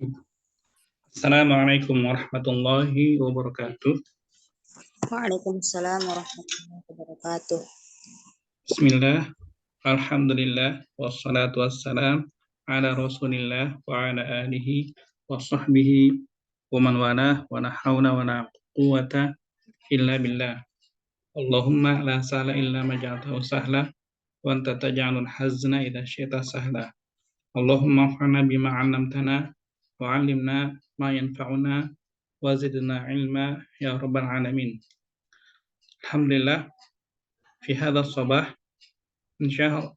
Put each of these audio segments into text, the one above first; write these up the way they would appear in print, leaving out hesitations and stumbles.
Assalamualaikum warahmatullahi wabarakatuh. Waalaikumsalam warahmatullahi wabarakatuh. Bismillah, alhamdulillah, wassalatu wassalam ala rasulillah wa ala alihi wa sahbihi wa man walah wa la hawla wa la quwata illa billah. Allahumma la sahla illa ma ja'altahu sahla wa anta taj'alul hazna idza syi'ta sahla. Allahumma anfa'na bima 'allamtana wa 'allimna ma yanfa'una wa zidna ilma ya rabbal alamin. Alhamdulillah, fi hadha sabah insyaallah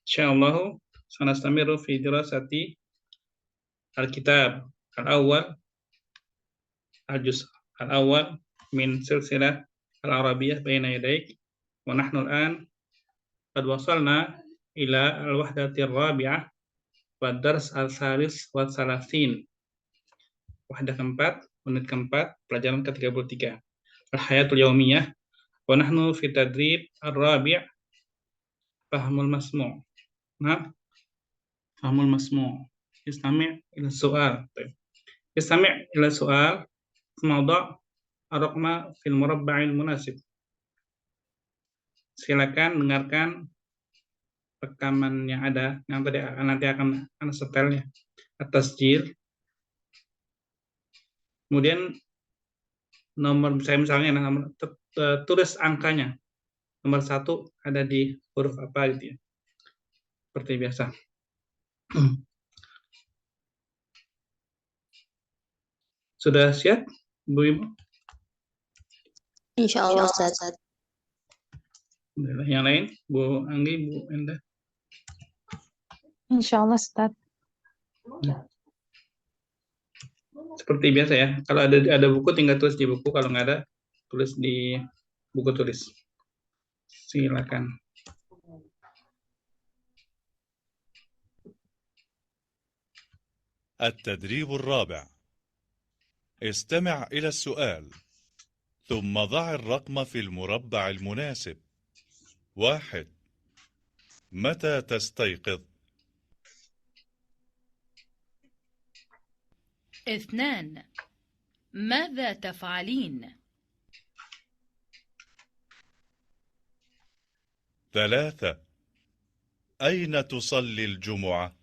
insyaallah sanastamiru fi dirasati al-kitab al-awwal al-juz' al-awwal min silsilah al-arabiyyah baina yadayk wa nahnu al-an qad wasalna ila al-wahdati ar-rabi'ah wa dars al-salis wa salasin. Wahdah keempat, unit keempat, pelajaran ke-33. Al-hayatul yaumiyah wa nahnu fi tadrib ar-rabi' fahmul masmu'. Nah, fahmul masmu'. Istami' ila su'al. Istami' ila su'al mawdu' ar-raqma fil murabba'il munasib. Silakan dengarkan rekaman yang ada yang tadi nanti akan setelnya atas jil. Kemudian nomor saya misalnya nomor tulis angkanya. Nomor 1 ada di huruf apa gitu ya. Seperti biasa. Sudah siap, Bu Ibu? Insyaallah Ustaz. Yang lain, Bu Anggi, Bu Enda. Insyaallah Ustaz. Seperti biasa ya. Kalau ada buku tinggal tulis di buku, kalau nggak ada tulis di buku tulis. Silakan. التدريب الرابع. استمع إلى السؤال ثم ضع الرقم في المربع المناسب. 1. متى تستيقظ؟ 2. ماذا تفعلين؟ 3. أين تصلي الجمعة؟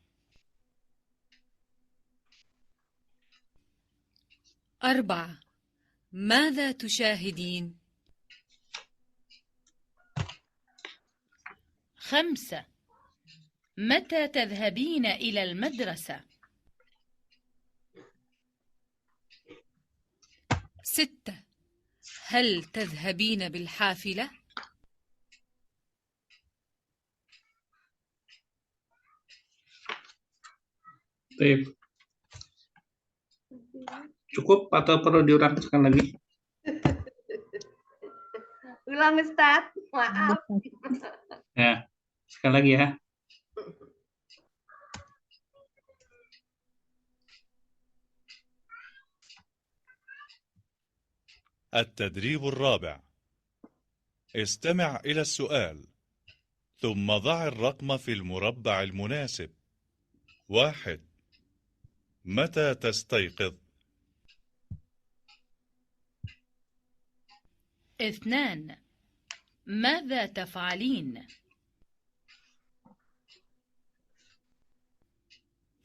4. ماذا تشاهدين؟ 5. متى تذهبين إلى المدرسة؟ 6. هل تذهبين بالحافلة؟ Baik. Cukup atau perlu diulang sekali lagi? Ulang Ustaz, maaf. Ya, sekali lagi ya. التدريب الرابع. استمع إلى السؤال ثم ضع الرقم في المربع المناسب. 1. متى تستيقظ؟ 2. ماذا تفعلين؟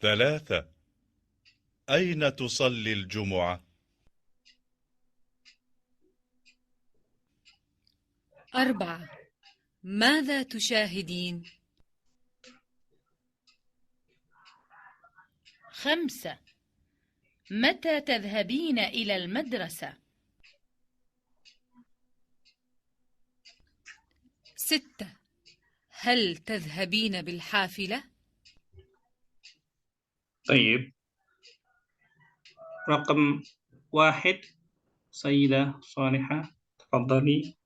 3. أين تصلي الجمعة؟ 4. ماذا تشاهدين؟ 5. متى تذهبين إلى المدرسة؟ 6. هل تذهبين بالحافلة؟ طيب. رقم 1 سيدة صالحة تفضلي.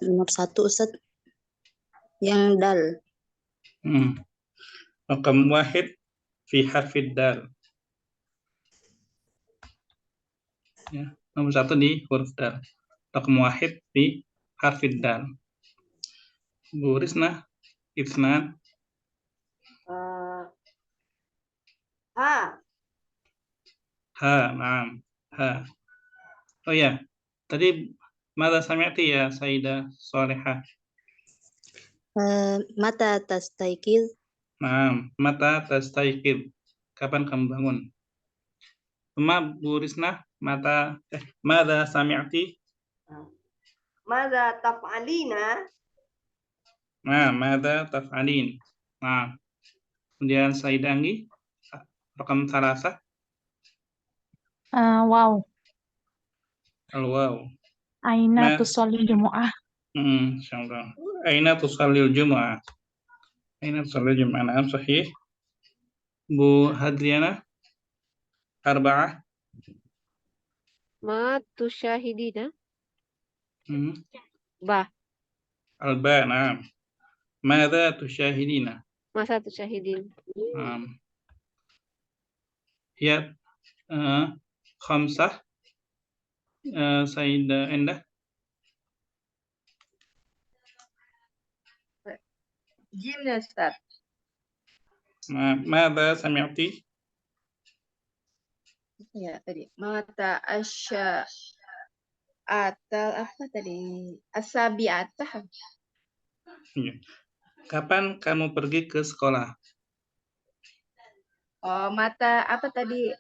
Nomor 1 Ustaz. Yang dal. رقم 1 في حرف الدال. Ya. Nomor 1 di huruf dal. Raqam 1 di harfid dal. Bu Risna, Isnan, Ha. ha, naam, ha. Oh ya, tadi mada sami'ti ya Sayyidah Salihah. Mata tastaiqiz? Naam, mata tastaiqid. Kapan kamu bangun? Bu Risna, mada sami'ti? Mada taf'alina? Nah, mada taf'alin. Nah, kemudian Sayyidah Anggi, raqam 3. Wow. Al-waw. Aina Ma- tusolli jumu'ah. Insyaallah. Aina tusallil jumu'ah? Aina tusallil jumu'ah? Naam, sahih. Bu Hadriana, 4. Ma tusyahidina? Ba. Al-ba, naam. Mada tusyahidina? Masa tusyahidin? Naam. Ya, 5. Sayyidah Endah. Jim ya Ustaz. Mada sami'ti? Ya tadi. Mata asya atal apa tadi? Asabiatah. Ya. Kapan kamu pergi ke sekolah? Oh, mata apa tadi?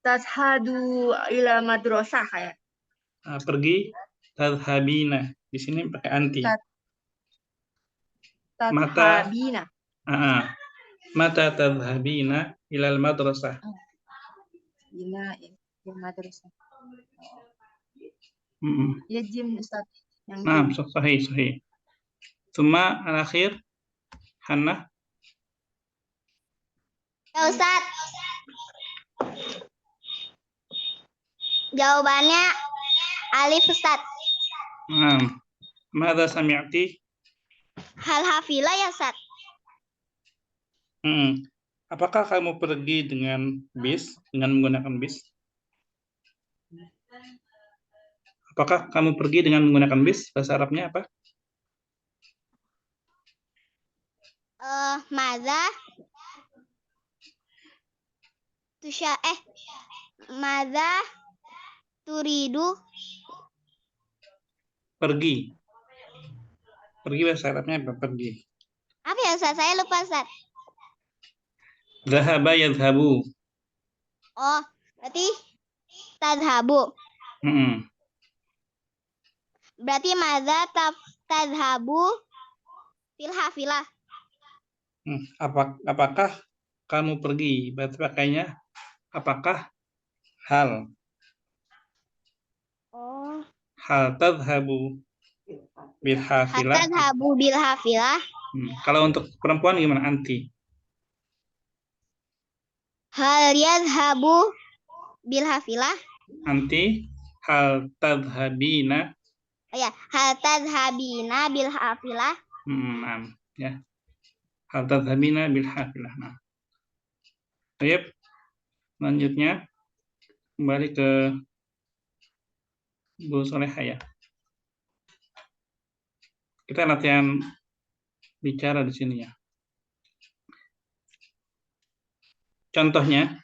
Tashadu ila madrasah kayak. Pergi, tadhabina. Di sini pakai anti. Mata, Tadhabina. mata tadhabina ilal madrasah. Ila madrasah. Mm-mm. Ya Jim Ustaz. Yang Naam, Jim. sahih. Tsumma al-akhir, Hannah. Ya Ustaz. Jawabannya alif Ustaz. Naam. Mada sami'ti? Hal hafila ya Ustaz. Apakah kamu pergi dengan bis, dengan menggunakan bis? Apakah kamu pergi dengan menggunakan bis? Bahasa Arabnya apa? Maza Maza turidu? Pergi. Pergi bahasa Arabnya apa? Pergi. Apa ya Ustaz? Saya lupa Ustaz. Dhahaba yadhabu. Oh, berarti tadhabu. Berarti maza tadhabu fil hafilah. Apakah kamu pergi? Berarti pakainya apakah hal? Oh. Hal tadhabu bil hafilah. Tadhabu bil hafilah. Kalau untuk perempuan gimana? Anti. Hal yadhabu bil hafilah. Anti. Hal tadhabina. Oh ya, hal tadhabina bil hafilah. Ya. Hal tadhabina bil hafilah. Nah. Baik. Selanjutnya kembali ke Bu Solehah ya. Kita latihan bicara di sini ya. Contohnya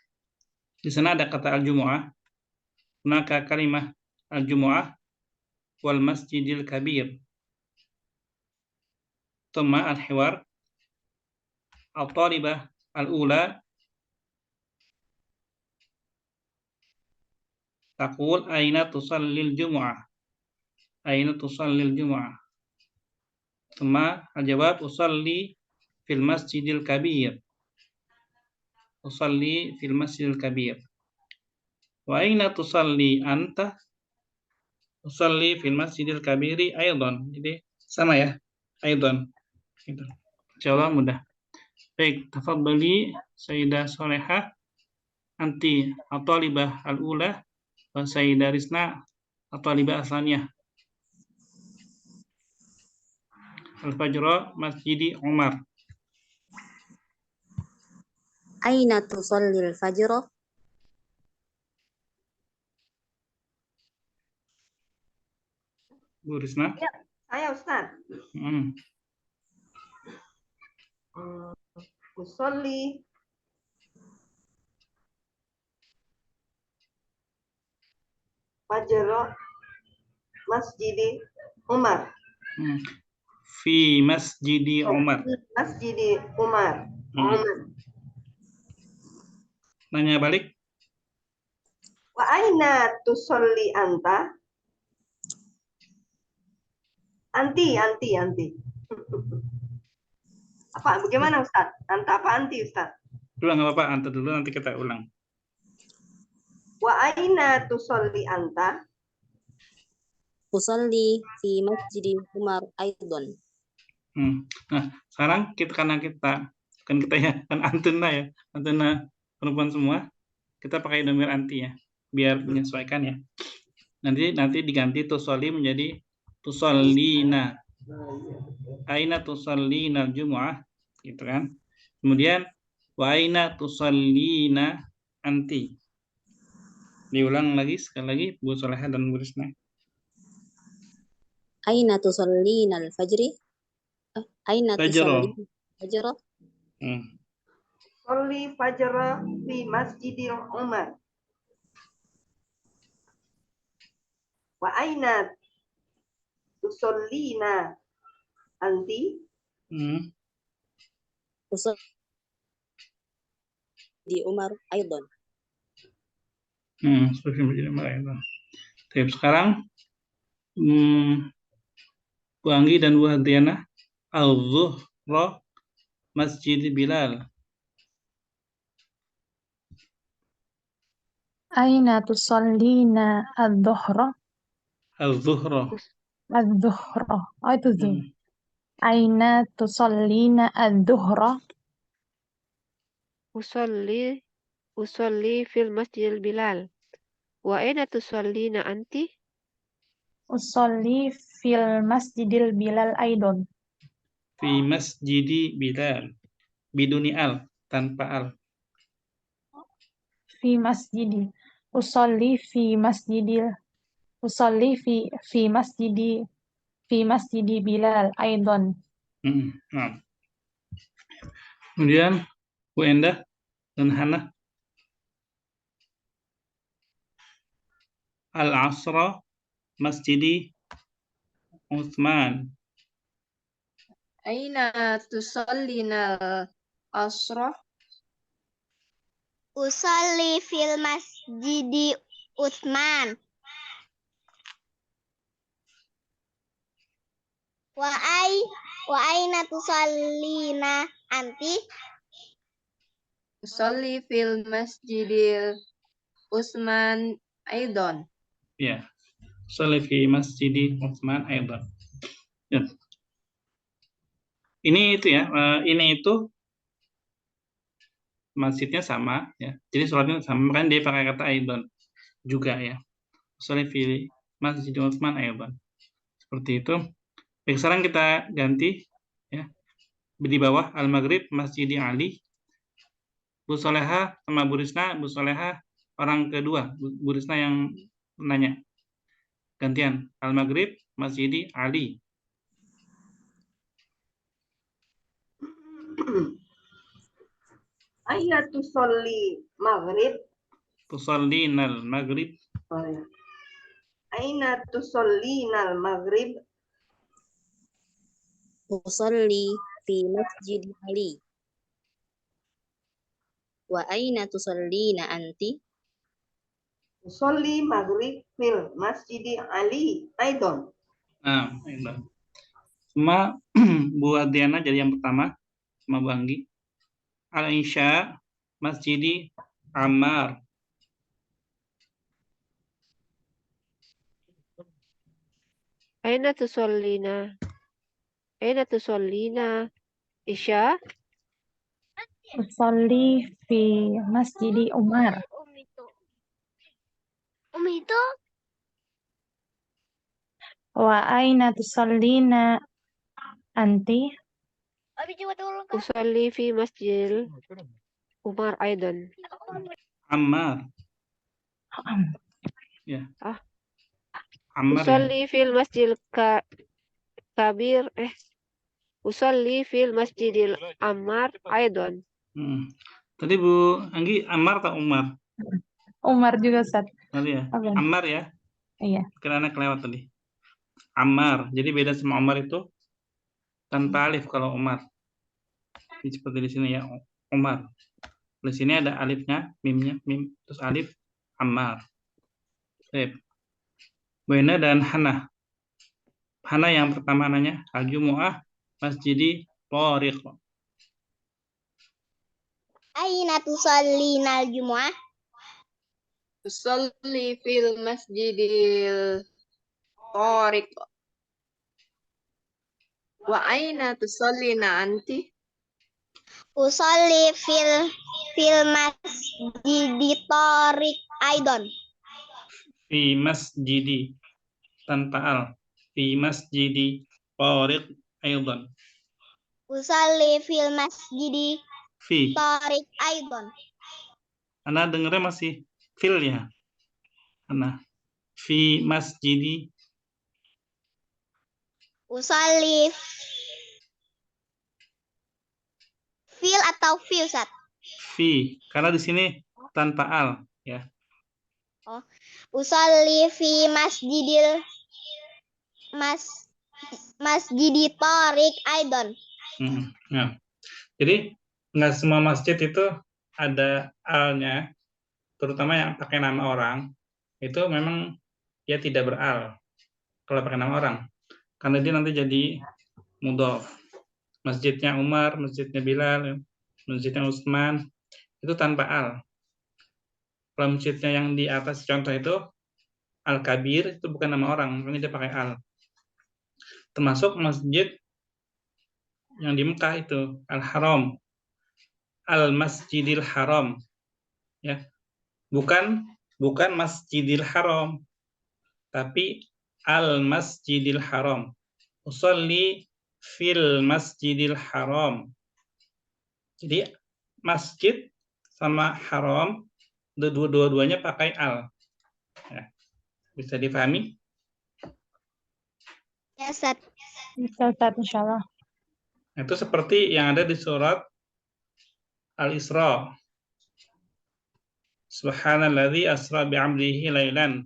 di sana ada kata al-jumu'ah. Maka kalimah al-jumu'ah wal masjidil kabir. Thumma al-hiwar al-talibah al-ula taqul aina tusallil jumu'ah. Aina tusallil jumu'ah. Thumma al-jawab usalli fil masjidil kabir. Usalli fil masjidil kabir. Wa aina tusalli anta? Usalli fil masjidil kabiri aydan. Jadi sama ya. Aydan. Insyaallah mudah. Baik, tafadhali Sayyidah Solehah, anti at-talibah al-ula wa Sayyidah Risna at-talibah as-saniyah. Al-Fajr Masjidi Umar. Aina tusallil fajr? Bu Risma. Saya Ustaz. Hmm. Usolli fajr masjidi Umar. Fi Masjidi Umar. Masjidi Umar. Nanya balik. Wa aina tusolli anta? Anti. Apa? Bagaimana Ustaz? Anta apa anti Ustaz? Dulu nggak apa-apa, anta dulu nanti kita ulang. Wa aina tusolli anta? Usalli fi masjidi Umar Aidon. Nah, sekarang karena kita ya, kan antuna ya, antuna perempuan semua, kita pakai domir anti ya, biar menyesuaikan ya. Nanti diganti tusolli menjadi tusollina. Aina tusallina al-jumu'ah, gitu kan. Kemudian wa aina tusallina anti. Diulang lagi sekali lagi Bu Soleha dan Bu Risma. Aina tusallina al-fajri? Aina Fajro. tusallina al-fajr? Solli fajr fi masjidi Umar. Wa aina tusallina anti? Usalli di Umar Aidon. Seperti menjadi mereka. Sekarang Bu Anggi dan Bu Hadriana, al-zuhra Masjid Bilal. Aina tusallina adh-dhuhra? Al-zuhra. Adh-dhuhra. Oh, itu zuhur. Aina tusallina adh-dhuhra? Usolli fil masjidil Bilal. Wa aina tusallina anti? Usolli fil masjidil Bilal Aidon. Fi Masjidi Bilal. Biduni al, tanpa al. Fi masjidi. Usolli fi masjidil. Usolli fi masjidi Bilal Aidon. Nah. Kemudian Bu Endah dan Hana. Al-Asra Masjidi Utsman. Aina tusallina al-asra? Usolli fil masjidi Utsman. Wa aina tusallina anti? Usolli fil masjidil Utsman Aidon. Ya. Sholli fi Masjidi Utsman Aidan. Ya. Ini itu masjidnya sama ya. Jadi sholatnya sama kan dia pakai kata Aidan juga ya. Sholli fi Masjidi Utsman Aidan. Seperti itu. Baik, sekarang kita ganti ya. Di bawah Al-Maghrib Masjidi Ali. Bu Soleha sama Bu Risna, Bu Soleha orang kedua, Bu Risna yang nanya. Gantian, Al-Maghrib Masjidi Ali. Aina tusolli maghrib? Tusallinal Maghrib. Aina tusollinal maghrib? Usalli fi masjid Ali. Wa aina tusallina anti? Usolli maghrib fil masjidi Ali Aidon. Nah, sama Bu Adriana jadi yang pertama sama Bu Anggi. Al-Isya Masjidi Ammar. Aina tusallina Isya? Usolli fi masjidi Umar. Itu Wa aina tusallina anti? Usolli fi masjidil Umar Aidan. Ammar. Ya. Ammar ya. Usolli fil masjidil kabir. Usolli fil masjidil Ammar Aidon. Tadi Bu Anggi Ammar atau Umar? Umar juga Ustaz. Tadi ya. Oke. Ammar ya. Iya. Karena kelewat tadi. Ammar. Jadi beda sama Umar itu tanpa alif kalau Umar. Jadi seperti di sini ya, Umar. Di sini ada alifnya, mimnya, mim, terus alif, Ammar. Baik. Buena dan Hana. Hana yang pertama nanya, Al-Jumu'ah Masjidi Thoriq. Aina tusallina al-jumu'ah? Usolli fil masjidil Thoriq. Wa aina tusallina anti? Usolli fil masjidi Thoriq Aidon. Fi masjidi tanpa al. Fi masjidi Thoriq Aidon. Usolli fil masjidi Fi. Thoriq Aidon. Anda dengarnya masih fil ya? Anda. Fi masjidi. Usolli fil atau fi Ustaz? Fi. Karena di sini tanpa al ya. Usolli fi masjidi Thoriq Aidon. Nah, jadi nggak semua masjid itu ada alnya, terutama yang pakai nama orang itu memang dia tidak beral kalau pakai nama orang, karena dia nanti jadi mudhof. Masjidnya Umar, masjidnya Bilal, masjidnya Utsman itu tanpa al. Kalau masjidnya yang di atas contoh itu Al-Kabir itu bukan nama orang, makanya dia pakai al. Termasuk masjid yang di Mekah itu Al-Haram, Al-Masjidil Haram, ya, bukan Masjidil Haram, tapi Al-Masjidil Haram. Usolli fil Masjidil Haram. Jadi masjid sama haram dua-duanya pakai al. Ya. Bisa dipahami? Ya Ustaz. Bisa Ustaz, insyaallah. Itu seperti yang ada di surat Al-Isra. Subhanalladzi asra bi'amrihi lailan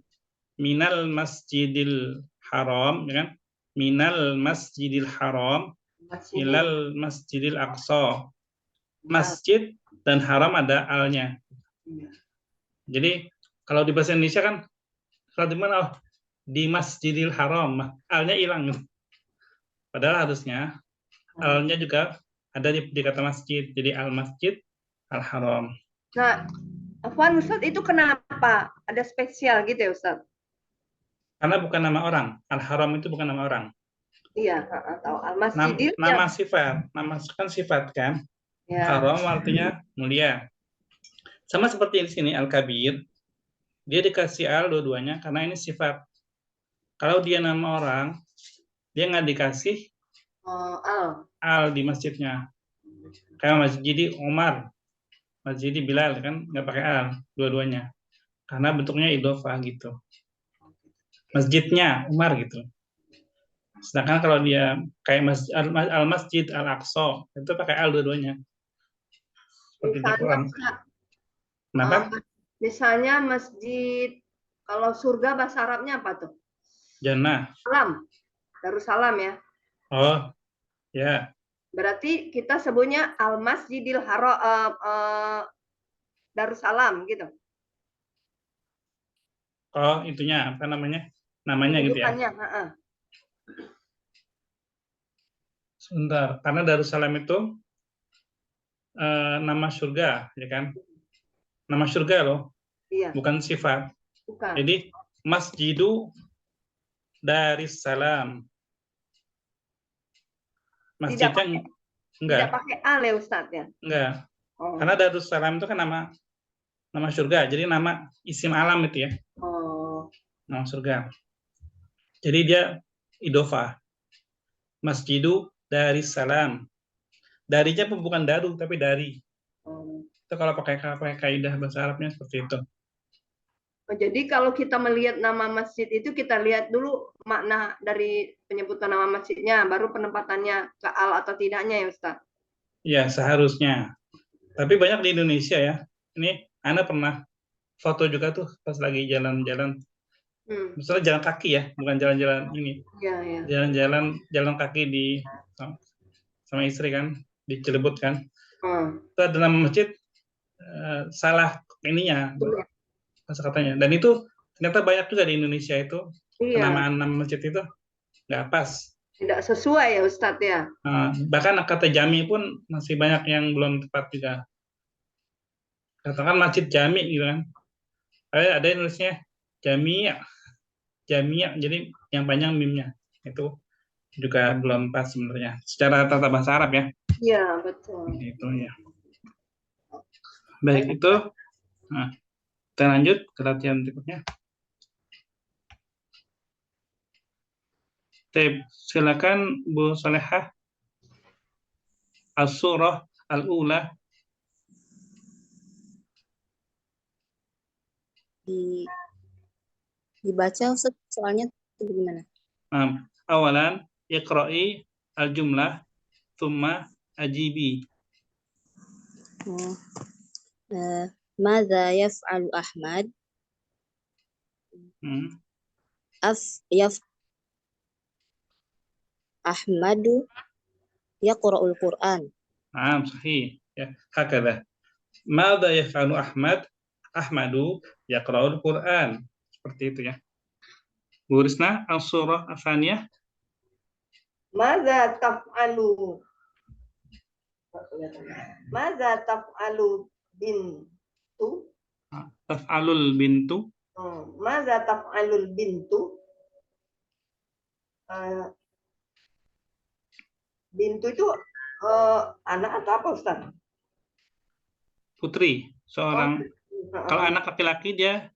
minal masjidil haram, ya kan? Minal masjidil haram ilal masjidil aqsa. Masjid dan haram ada alnya. Jadi kalau di bahasa Indonesia kan kalau di mana? Oh, di Masjidil Haram, alnya hilang. Padahal harusnya alnya juga ada di kata masjid. Jadi al-masjid, al-haram. Nah, Afwan Ustaz, itu kenapa ada spesial gitu ya Ustaz? Karena bukan nama orang. Al-haram itu bukan nama orang. Iya, atau al-masjidil. Nama sifat. Nama kan sifat kan. Ya. Haram artinya mulia. Sama seperti di sini al-kabir. Dia dikasih al dua-duanya karena ini sifat. Kalau dia nama orang, dia nggak dikasih al di masjidnya. Kayak Masjidi Umar, Masjidi Bilal kan nggak pakai al dua-duanya. Karena bentuknya idhofah gitu. Masjidnya Umar gitu. Sedangkan kalau dia kayak Al-Masjid Al-Aqsa, itu pakai al dua-duanya. Seperti di Quran. Kenapa? Misalnya masjid, kalau surga bahasa Arabnya apa tuh? Jannah. Salam. Darussalam ya. Oh, ya. Berarti kita sebutnya Al-Masjidil Haram Darussalam gitu. Oh, itunya apa namanya? Namanya gitu ya. Sebentar, karena Darussalam itu nama surga, ya kan? Nama surga loh, iya. Bukan sifat. Bukan. Jadi Masjidu Darussalam. Masjidnya enggak. Tidak pakai al ya Ustaz ya? Enggak. Oh. Karena Darussalam itu kan nama surga, jadi nama isim alam itu ya. Oh. Nama surga. Jadi dia idhofah. Masjidu Darussalam. Darinya pun bukan daru tapi dari. Itu kalau pakai kaidah bahasa Arabnya seperti itu. Jadi kalau kita melihat nama masjid itu kita lihat dulu makna dari penyebutan nama masjidnya, baru penempatannya keal atau tidaknya ya Ustaz. Ya, seharusnya. Tapi banyak di Indonesia ya. Ini Ana pernah foto juga tuh pas lagi jalan-jalan. Misalnya jalan kaki ya, bukan jalan-jalan ini. Iya, iya. Jalan kaki di sama istri kan, di Cilebut kan. Itu ada nama masjid salah ininya, kata-katanya. Dan itu ternyata banyak juga di Indonesia itu penamaan nama masjid itu nggak pas. Tidak sesuai ya Ustadz ya. Bahkan kata jami pun masih banyak yang belum tepat juga. Katakan masjid jami gitu kan. Ada yang nulisnya jami'ah. Jami'ah, jadi yang panjang mimnya. Itu juga belum pas sebenarnya. Secara tata bahasa Arab ya. Iya, betul. Itu ya. Baik, itu. Nah, kita lanjut ke latihan berikutnya. Silakan Bu Salehah. As-surah al-ula. Dibaca Ustaz, soalnya itu gimana? Awalan iqra'i al-jumlah thumma ajibi. Madza yaf'alu Ahmad? Ahmadu yaqra'ul Qur'an. Sahih. Ya, hakadha. Madza yaf'alu Ahmad? Ahmadu yaqra'ul Qur'an. Seperti itu ya. Bu Risna, as-surah as-saniyah. Madza taf'alu? Madza taf'alu bintu? Taf'alul bintu. Madza taf'alul bintu? Bintu itu anak atau apa Ustaz? Putri, seorang. Kalau anak laki-laki dia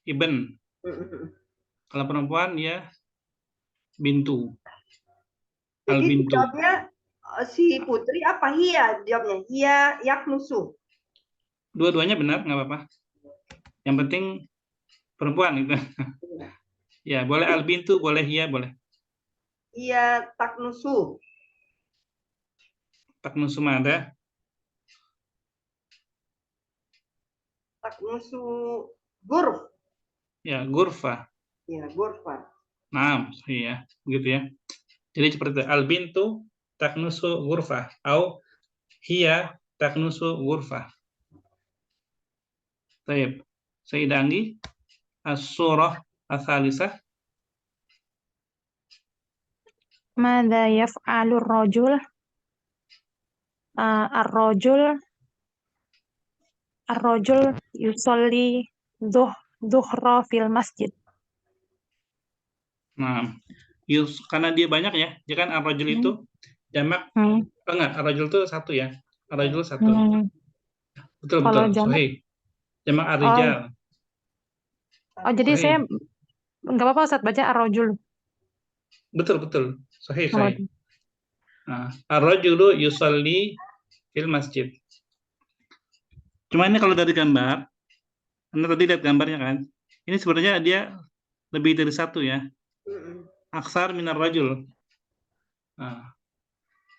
ibn. Kalau perempuan dia bintu. Jadi Al-bintu. jawabnya si putri apa hia? Jawabnya hia yaknusu. Dua-duanya benar, nggak apa-apa. Yang penting perempuan itu. Ya, boleh al-bintu, boleh hia, boleh. Hia taknusu. Taknusu mada? Taknusu gurf. Ya, gurfa. Ya, gurfa. Nah, iya, begitu ya. Jadi seperti itu. Al-bintu taknusu gurfa. Atau hiya taknusu gurfa. Baik. Sayyidah Anggi, as-surah as-salisah. Madza yaf'alu ar-rajul? Ar-rajul yusalli dhuhra fil masjid. Nah, karena dia banyak ya. Dia kan ar-rajul itu jamak. Enggak, ar-rajul itu satu ya. Ar-rajul satu. Betul. Sahih. Jamak ar-rijal. Jadi saya nggak apa-apa Ustaz baca ar-rajul. Betul. Sahih. Nah, ar-rajulu yusalli fil masjid. Cuma ini kalau dari gambar, Anda tadi lihat gambarnya kan, ini sebenarnya dia lebih dari satu ya. Aksar minar rajul. Nah,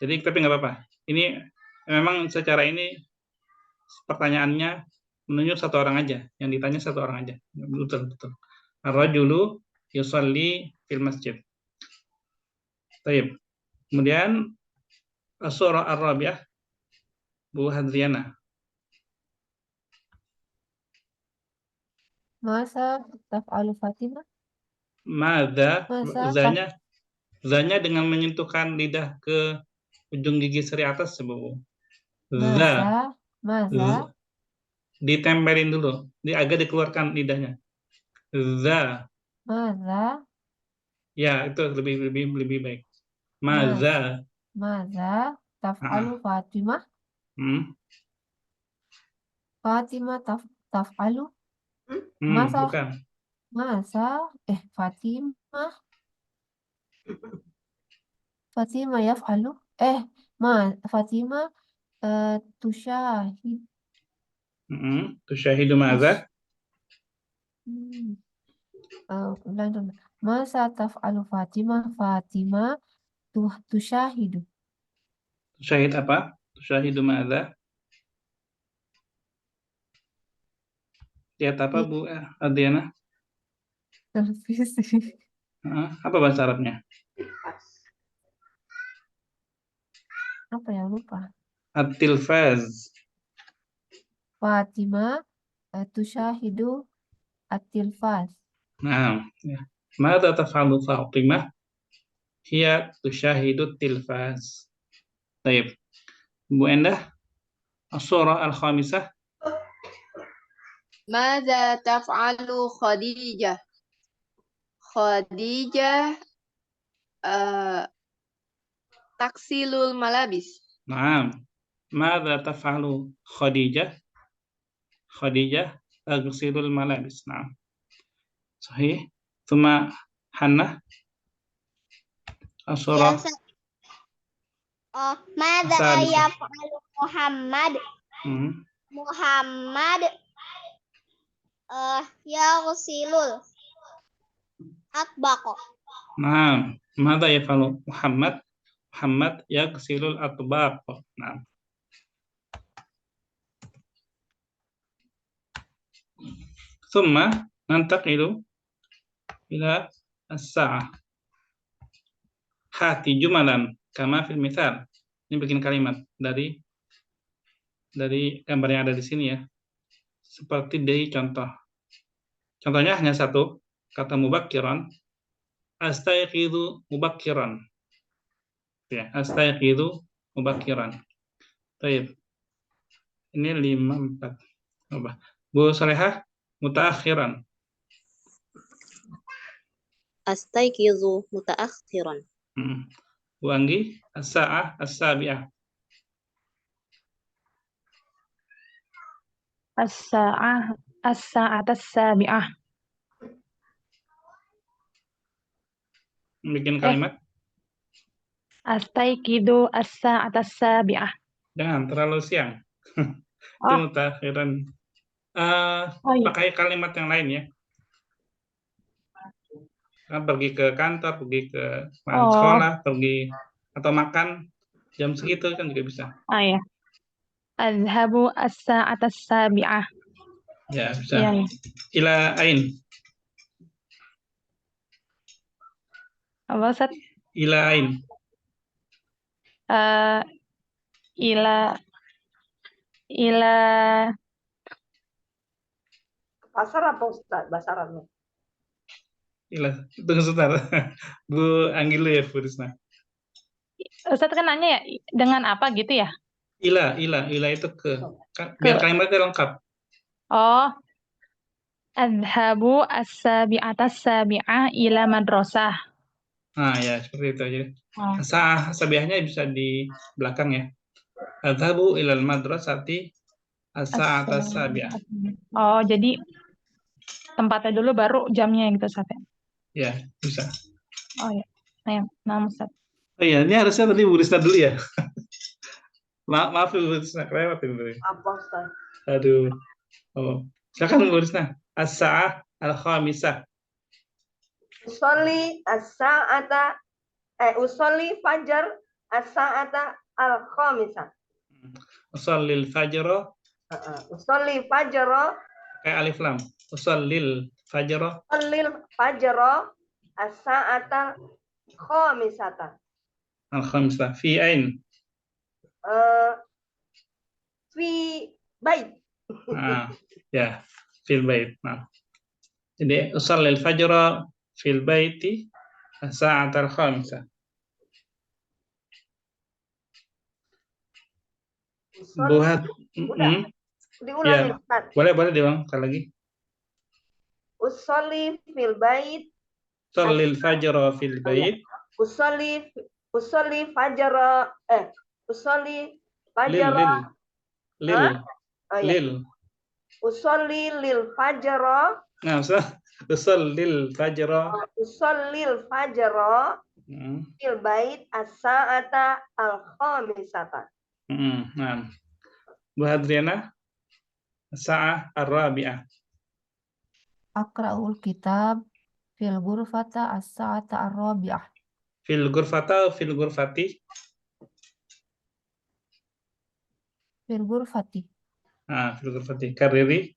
jadi tapi nggak apa-apa. Ini memang secara ini pertanyaannya menunjuk satu orang aja, yang ditanya satu orang aja. Betul. Ar-rajulu yusalli fil masjid. Baik. Kemudian surah Ar-Rabi'ah, Bu Hadriana. Masa taf'alu Fatimah? Mada, zanya dengan menyentuhkan lidah ke ujung gigi seri atas sebelum. Masa. Ditempelin dulu, agak dikeluarkan lidahnya. Masa. Ya, itu lebih baik. Masa taf'alu Fatimah? Fatimah taf'alu? Bukan. Fatimah yaf'alu? Fatimah tusyahid. Tusyahidu maza? ulang dulu. Masa taf'alu Fatimah? Fatimah tusyahidu. Syahid apa? Syahidu ma'adha? Lihat apa Bu Adriana? Televisi. Apa bahasa Arabnya? Apa ya, lupa. At-tilfaz. Fatimah tusyahidu at-tilfaz. Nah, ya. Mada taf'alu Fatimah? Hiya tusyahidu tilfaz. Baik. Bu Endah, as-surah al-khamisah. Mada taf'alu Khadijah? Khadijah taksilul malabis. Naam. Mada taf'alu Khadijah? Khadijah taghsilul malabis. Naam. Sahih. Tsumma Hannah. As-surah Mada As-sadisah. yaf'alu Muhammad? Muhammad yaghsilul atbaq. Naam. Mada yaf'alu Muhammad? Muhammad yaghsilul atbaq. Naam. Tsumma nantaqilu ila as-sa'ah. Hati jumalan kama fil mithal. Ini bikin kalimat dari gambar yang ada di sini ya. Seperti dari contoh. Contohnya hanya satu, kata mubakkiran. Astayqidu mubakkiran. Ya, astayqidu mubakkiran. Baik. Ini 5 4. Coba. Bu Salehah, mutaakhiran. Astayqizu mutaakhiran. Bu Anggi, as-sa'ah as-sabi'ah. As-sa'ah as-sabi'ah. Bikin kalimat. Astayqidu as-sabi'ah. Jangan terlalu siang. Itu mutakhiran. iya. Pakai kalimat yang lain ya. Pergi ke kantor, pergi ke sekolah, pergi atau makan jam segitu kan juga bisa. Iya. Adhabu as-sabi'ah. Ya, bisa. Iya. Ila ain. Apa, Ustaz? Ila ain. Ila Pasar apa Ustaz bahasa Arabnya? Ila, tunggu sebentar. Bu Anggi dulu ya, Bu Risna. Ustaz kan nanya ya dengan apa gitu ya? Ila itu ke. Biar kalimatnya lengkap. Oh. Adhabu as-sabi'ata as-sabi'ah ila madrasah. Nah, ya seperti itu aja. Sabiahnya bisa di belakang ya. Adhabu ilal madrasati as-sa'ata as-sabi'ah. Oh, jadi tempatnya dulu baru jamnya gitu, Ustaz. Ya, bisa. Oh ya. Nah, Ustaz. Oh iya, ini harusnya tadi Bu Risna dulu ya. Maaf Bu Risna, kelewat ini. Apa Ustaz? Aduh. Oh. Silakan Bu Risna. As-sa'ah al-khamisah. Usolli fajar as-sa'ata al-khamisah. Usallil fajra. Usolli fajra. Kayak alif lam. Usallil fajra. Usallil fajra as-sa'ata khamisata. Al-khamisah. Fi ain. Fi bait. Ya, fil bait. Nah. Jadi usallil fajra fil baiti as-sa'ata al-khamisah. Buat Diulangi, ya, Ustaz. boleh diulang sekali lagi. Usolli fil bait. Usolli fajra fil bait. Usolli fajra. Usolli fajra. Lil. Usolli lil fajra. Nah, usallil fajra. Usallil fajra fil bait as-sa'ata al-khamisata. Nah. Bu Hadriana, as-sa'ah ar-rabi'ah. Akra'ul kitab fil ghurfata as-sa'ata ar-rabi'ah. Fil ghurfata atau fil ghurfati? Fil ghurfati. Fil ghurfati. Kariri.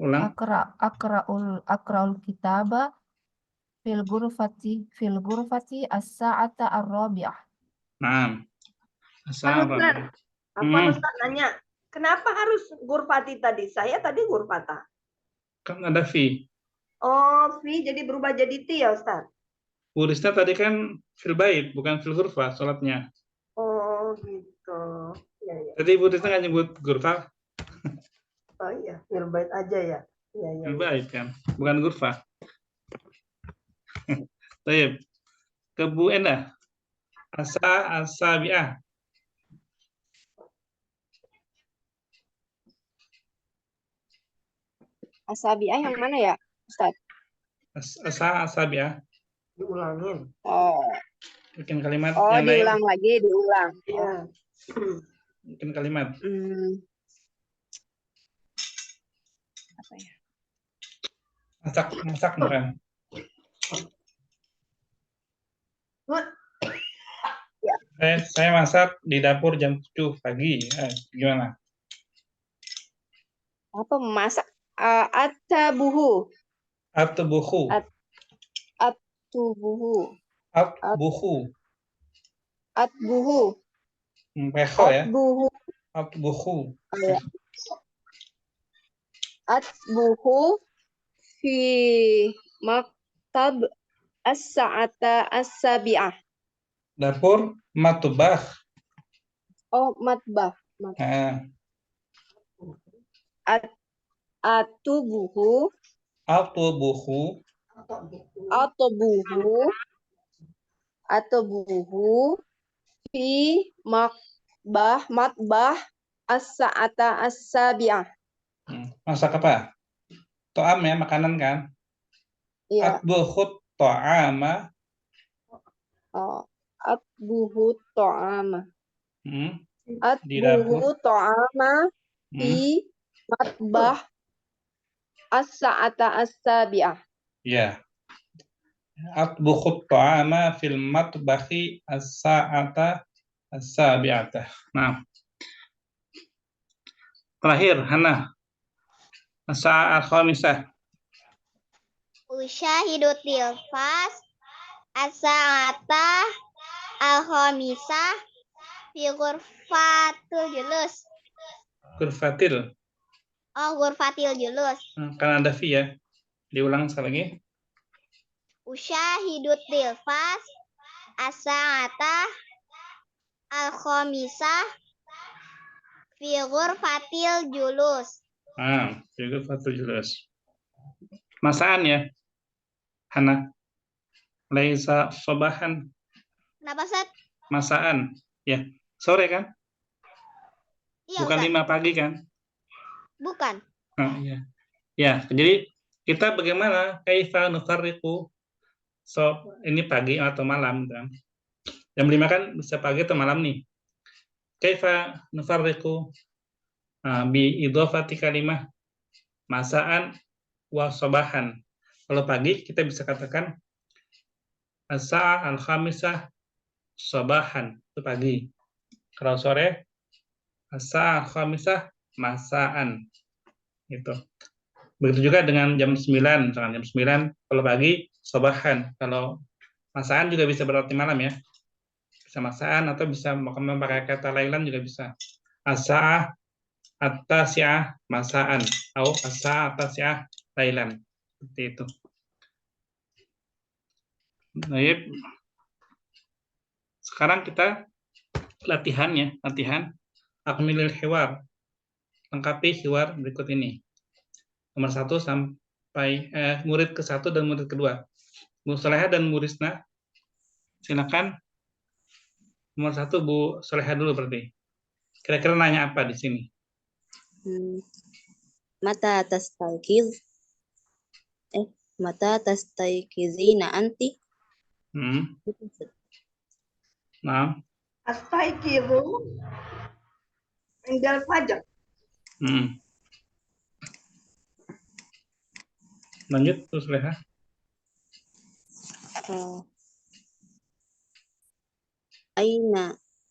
Ulang. Akra'ul kitaba fil ghurfati as-sa'ata ar-rabi'ah. Naam. Ustaz, Asal. Ustaz nanya, kenapa harus gurfati tadi? Saya tadi gurfata. Kan ada fi. Oh, fi jadi berubah jadi ti ya Ustaz? Urisnya tadi kan fil bait, bukan fil ghurfah sholatnya. Oh, gitu. Ya, ya. Tadi Ibu Risna nggak nyebut ghurfah. Oh iya, fil bait aja ya. Ya, ya. Fil bait kan, bukan ghurfah. Baik. Ke Bu Endah. Asabi'ah. Asabi'ah yang mana ya, Ustaz? Asabi'ah. Diulangin. Oh, Bikin kalimat oh yang lain. diulang lagi, diulang. Iya. Bikin kalimat. Apa ya? Masak bukan? Ya. Saya masak di dapur jam 7 pagi. Gimana? Apa memasak? At-tabuhu. Atbuhu. At-tubuhu. Atbuhu. Atbuhu. Peho ya. Atbuhu. Atbuhu. Oh, ya. Atbuhu fi maktab as-sa'ata as-sabi'ah. Dapur matbah. Oh, matbah. Atubuhu. Atbuhu. Atubuhu fi matbah as-sa'ata as-sabi'ah. Masak apa? To'am ya, makanan kan? Iya. Atbuhu to'ama. Oh, atbuhu to'ama. Di dapur. Atbuhu to'ama fi matbah as-sa'ata as-sabi'ah. Ya. Atbuhu to'ama fil matbahi as-sa'ata as-sabi'ata. Nah. Terakhir, Hana. As-sa'ah al-khamisah. Usyahidu tilfas as-sa'ata al-khamisah fi ghurfatil julus. Ghurfatil. Oh, ghurfatil julus. Kan ada fi ya. Diulang sekali lagi. Usyahidu tilfas as-sa'ata al-khamisah fi ghurfatil julus. Fi ghurfatil julus. Masaan ya. Hana. Laisa sobahan. Kenapa, Ustaz? Masaan. Ya. Sore kan? Iya, Bukan Ustaz. 5 pagi kan? Bukan. Iya. Ya, jadi kita bagaimana kaifa nufarriqu ini pagi atau malam kan? Jam 5 kan bisa pagi atau malam nih. Kaifa nufarriqu bi idhofati kalimah masaan wa sabahan. Kalau pagi kita bisa katakan as-sa'ah al-khamisah sabahan, itu pagi. Kalau sore as-sa'ah al-khamisah masaan. Gitu. Begitu juga dengan jam 9, misalkan jam 9 kalau pagi sabahan, kalau masaan juga bisa berarti malam ya. Bisa masaan atau bisa memakai kata lailan juga bisa. As-sa'ah at-tasi'ah masaan atau as-sa'ah at-tasi'ah lailan. Seperti itu. Baik. Sekarang kita latihan akmilil hiwar. Lengkapi hiwar berikut ini. Nomor 1 sampai murid ke-1 dan murid kedua. Bu Soleha dan Bu Risna, silakan. Nomor 1 Bu Soleha dulu berarti. Kira-kira nanya apa di sini? Mata tastaykizina anti? Nah. Astayqizu indal fajar. Lanjut, terus Leha.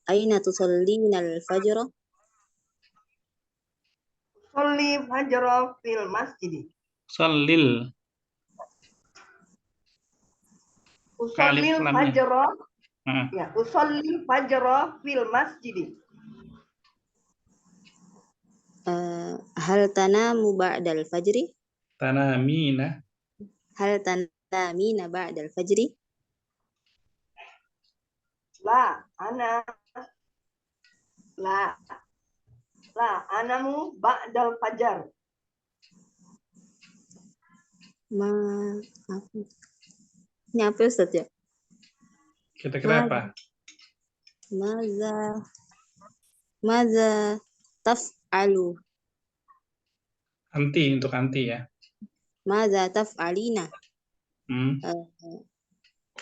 Aina tusallina al-fajr? Sholli fajra fil masjid. Sallil. Usallil lamnya. fajra. Nah, Ya, usallil fajra fil masjid. Hal tanamu ba'dal fajri? tanamina. Hal tanamina ba'dal fajri? La, anamu ba'dal fajar. Ini apa Ustaz ya? Kira-kira apa? Maza taf'alu? Untuk anti ya. Maza taf'alina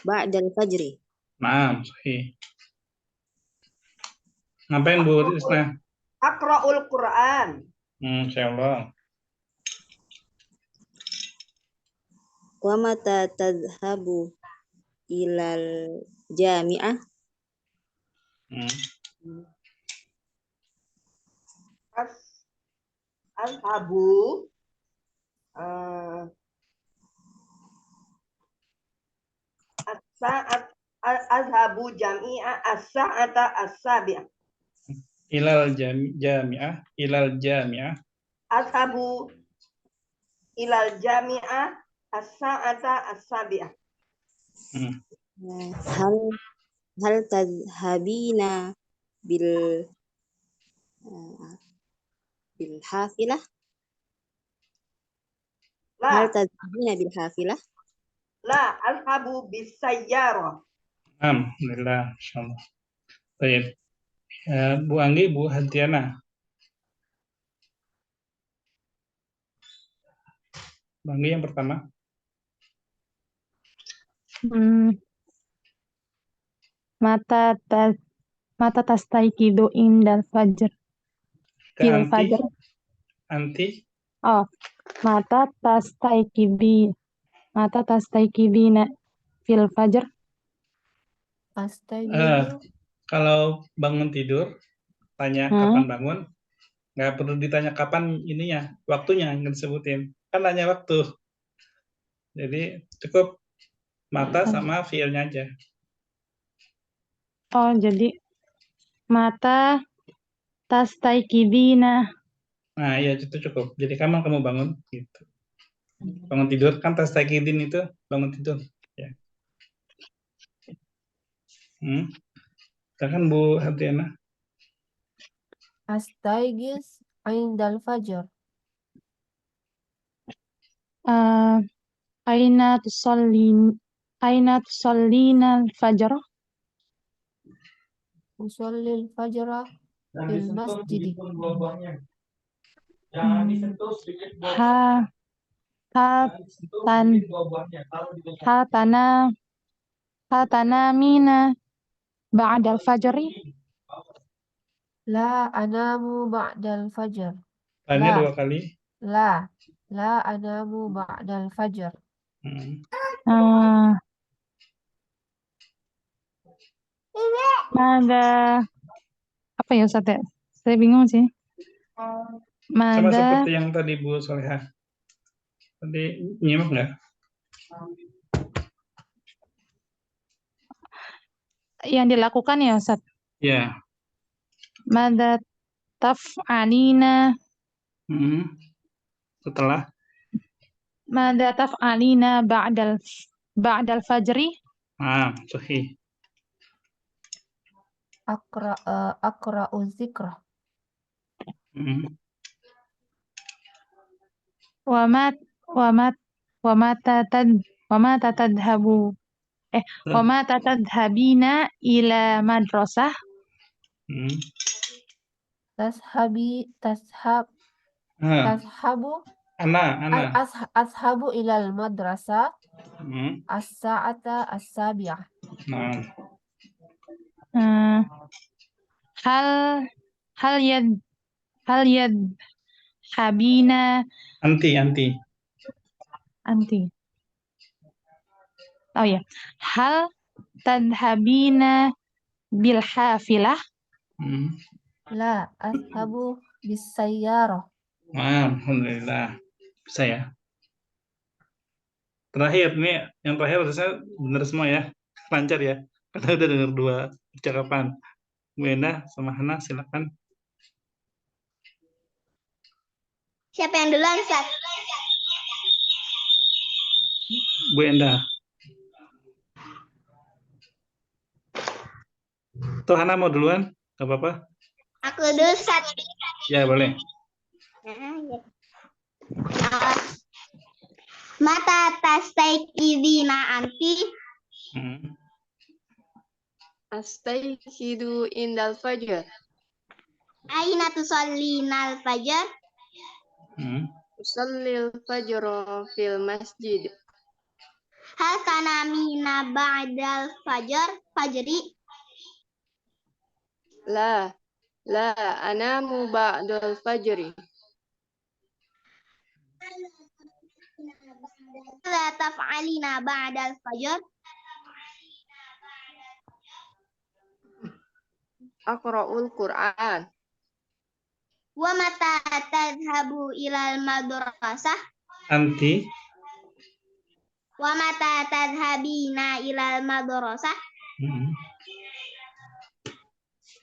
ba'dal fajri? Nah, sahih. Ngapain Bu Risna? Aqra'ul Quran. Insyaallah. Wa mata tadhhabu ilal jami'ah? Azhabu azhabu jami'a as-sa'ata as-sabi'ah. Ilal jami'ah. Azhabu ilal jami'ah as-sa'ata as-sabi'ah. Hal tadhhabina bil hafilah? Hal tadhhabina bil hafilah? La, azhabu bis sayyarah. Alhamdulillah, insyaallah. Baik. Bu Anggi, Bu Hadiana. Bu Anggi yang pertama. Mata tastaiqidu indal fajr. Fil fajr. Anti. Oh, mata tastaikibina fil fajr. Kalau bangun tidur, tanya kapan bangun, nggak perlu ditanya kapan ininya, waktunya nggak disebutin, kan hanya waktu. Jadi cukup mata sama fiilnya aja. Oh, jadi mata tastaikibina. Nah, iya itu cukup. Jadi kapan kamu bangun gitu. Bangun tidur kan tastaikidin itu bangun tidur ya. Kan Bu Hadiana. Astaigis indal fajr. Aina tusallina al-fajr? Usallil fajra fil masjid. Tanamina ba'dal fajri? La, anamu ba'dal fajr. Tanya 2 kali. La, anamu ba'dal fajr. Mada apa ya Ustaz ya? Saya bingung sih. Sama seperti yang tadi Bu Soleha. Tadi nyimak nggak? Yang dilakukan ya Ustaz? Ya. Mada taf'alina. Setelah? Mada taf'alina ba'dal fajri? Sahih. Aqra'u zikra. Wa mata tadhhabina ila madrasah? Ashabu ilal madrasah as-sa'ata as-sabi'ah. Hal yadhabina anti Anti. Oh ya. Hal tadhabina bil hafilah? La azhabu bisayyarah. Alhamdulillah. Bisa ya. Terakhir nih, yang terakhir harusnya benar semua ya. Lancar ya. Karena udah dengar dua percakapan. Bu Endah sama Hana silakan. Siapa yang duluan, Ustaz? Bu Endah. Tuh Hana mau duluan? Gak apa-apa. Aku dulu, Ustaz. Ya boleh. Mata tastaikidina anti. Astayqidu indal fajr. Aina tusallinal fajar. Usallil fajr fil masjid. Hal tanamina ba'dal fajri. La anamu ba'dal fajri. La taf'alina ba'dal fajar. Aqra'ul Qur'an. Wa mata tadhabu ilal madrasah. Anti. Wa mata tadhabina ilal madrasah.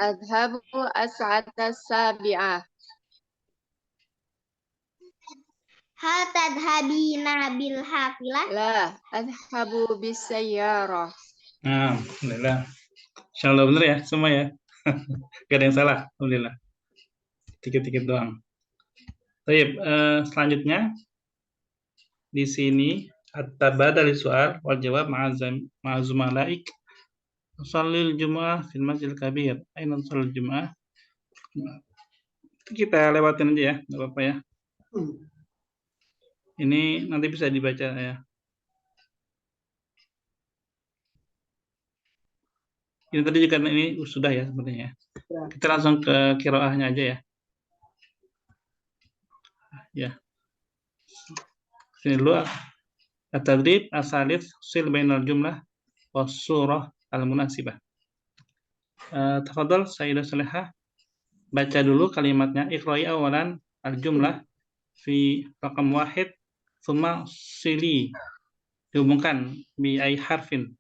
Adhabu as'ata sabi'ah. Hal tadhabina bil hafilah. La adhabu bisayyarah. Alhamdulillah. Insyaallah benar ya semua ya. Gak ada yang salah. Alhamdulillah. Dikit-dikit doang. Baik, selanjutnya di sini at-tabadal soal wal jawab ma'azumalaik. Shallil Jumu'ah fil Masjidil Kabir. Aina shallil Jumu'ah? Kita lewatin aja ya, enggak apa-apa ya. Ini nanti bisa dibaca ya. Ini tadi juga ini sudah ya sebenarnya. Kita langsung ke qiraahnya aja ya. Ya. Sini dulu at-tadrib as-salis sil bainal jumlah was surah al-munasibah. Tafadhal Sayyidah Salihah, baca dulu kalimatnya. Iqra'i awalan al-jumlah fi raqam wahid thumma sili. Dihubungkan bi ai harfin.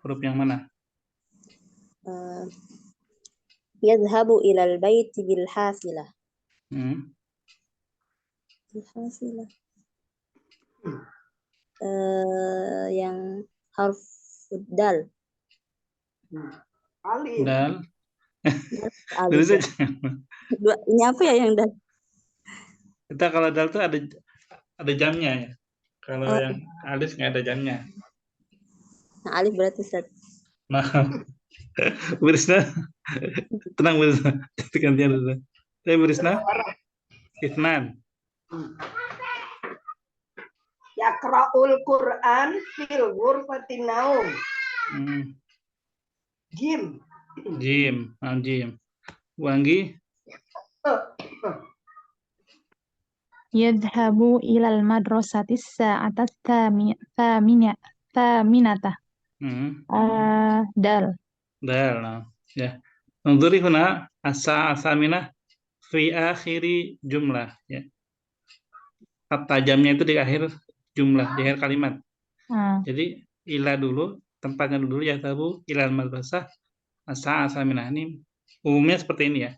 Huruf yang mana? Yadhhabu ilal baiti bil hafilah. Bil hafilah. Yang huruf dal. Dal. Alif. Saja. Ini apa ya yang dal? Kita kalau dal tuh ada jamnya ya. Kalau yang alif nggak ada jamnya. Nah, alif berarti Ustaz. Nah, Bu Risna, tenang Bu Risna. Gantian Bu Risna. Tapi Bu Risna, Ifnan. Yaqra'ul Qur'an fil ghurfatin naum. Jim. Jim. Bu Anggi. Yadhabu ilal madrasati sa'ata thaminata. Dal. Nah. Ya. Nunduri huna as-saminah fi akhiri jumlah ya. Kata jamnya itu di akhir jumlah, di akhir kalimat. Jadi ila dulu, tempatnya dulu ya tabu ilal madrasah as-saminah. Ini umumnya seperti ini ya.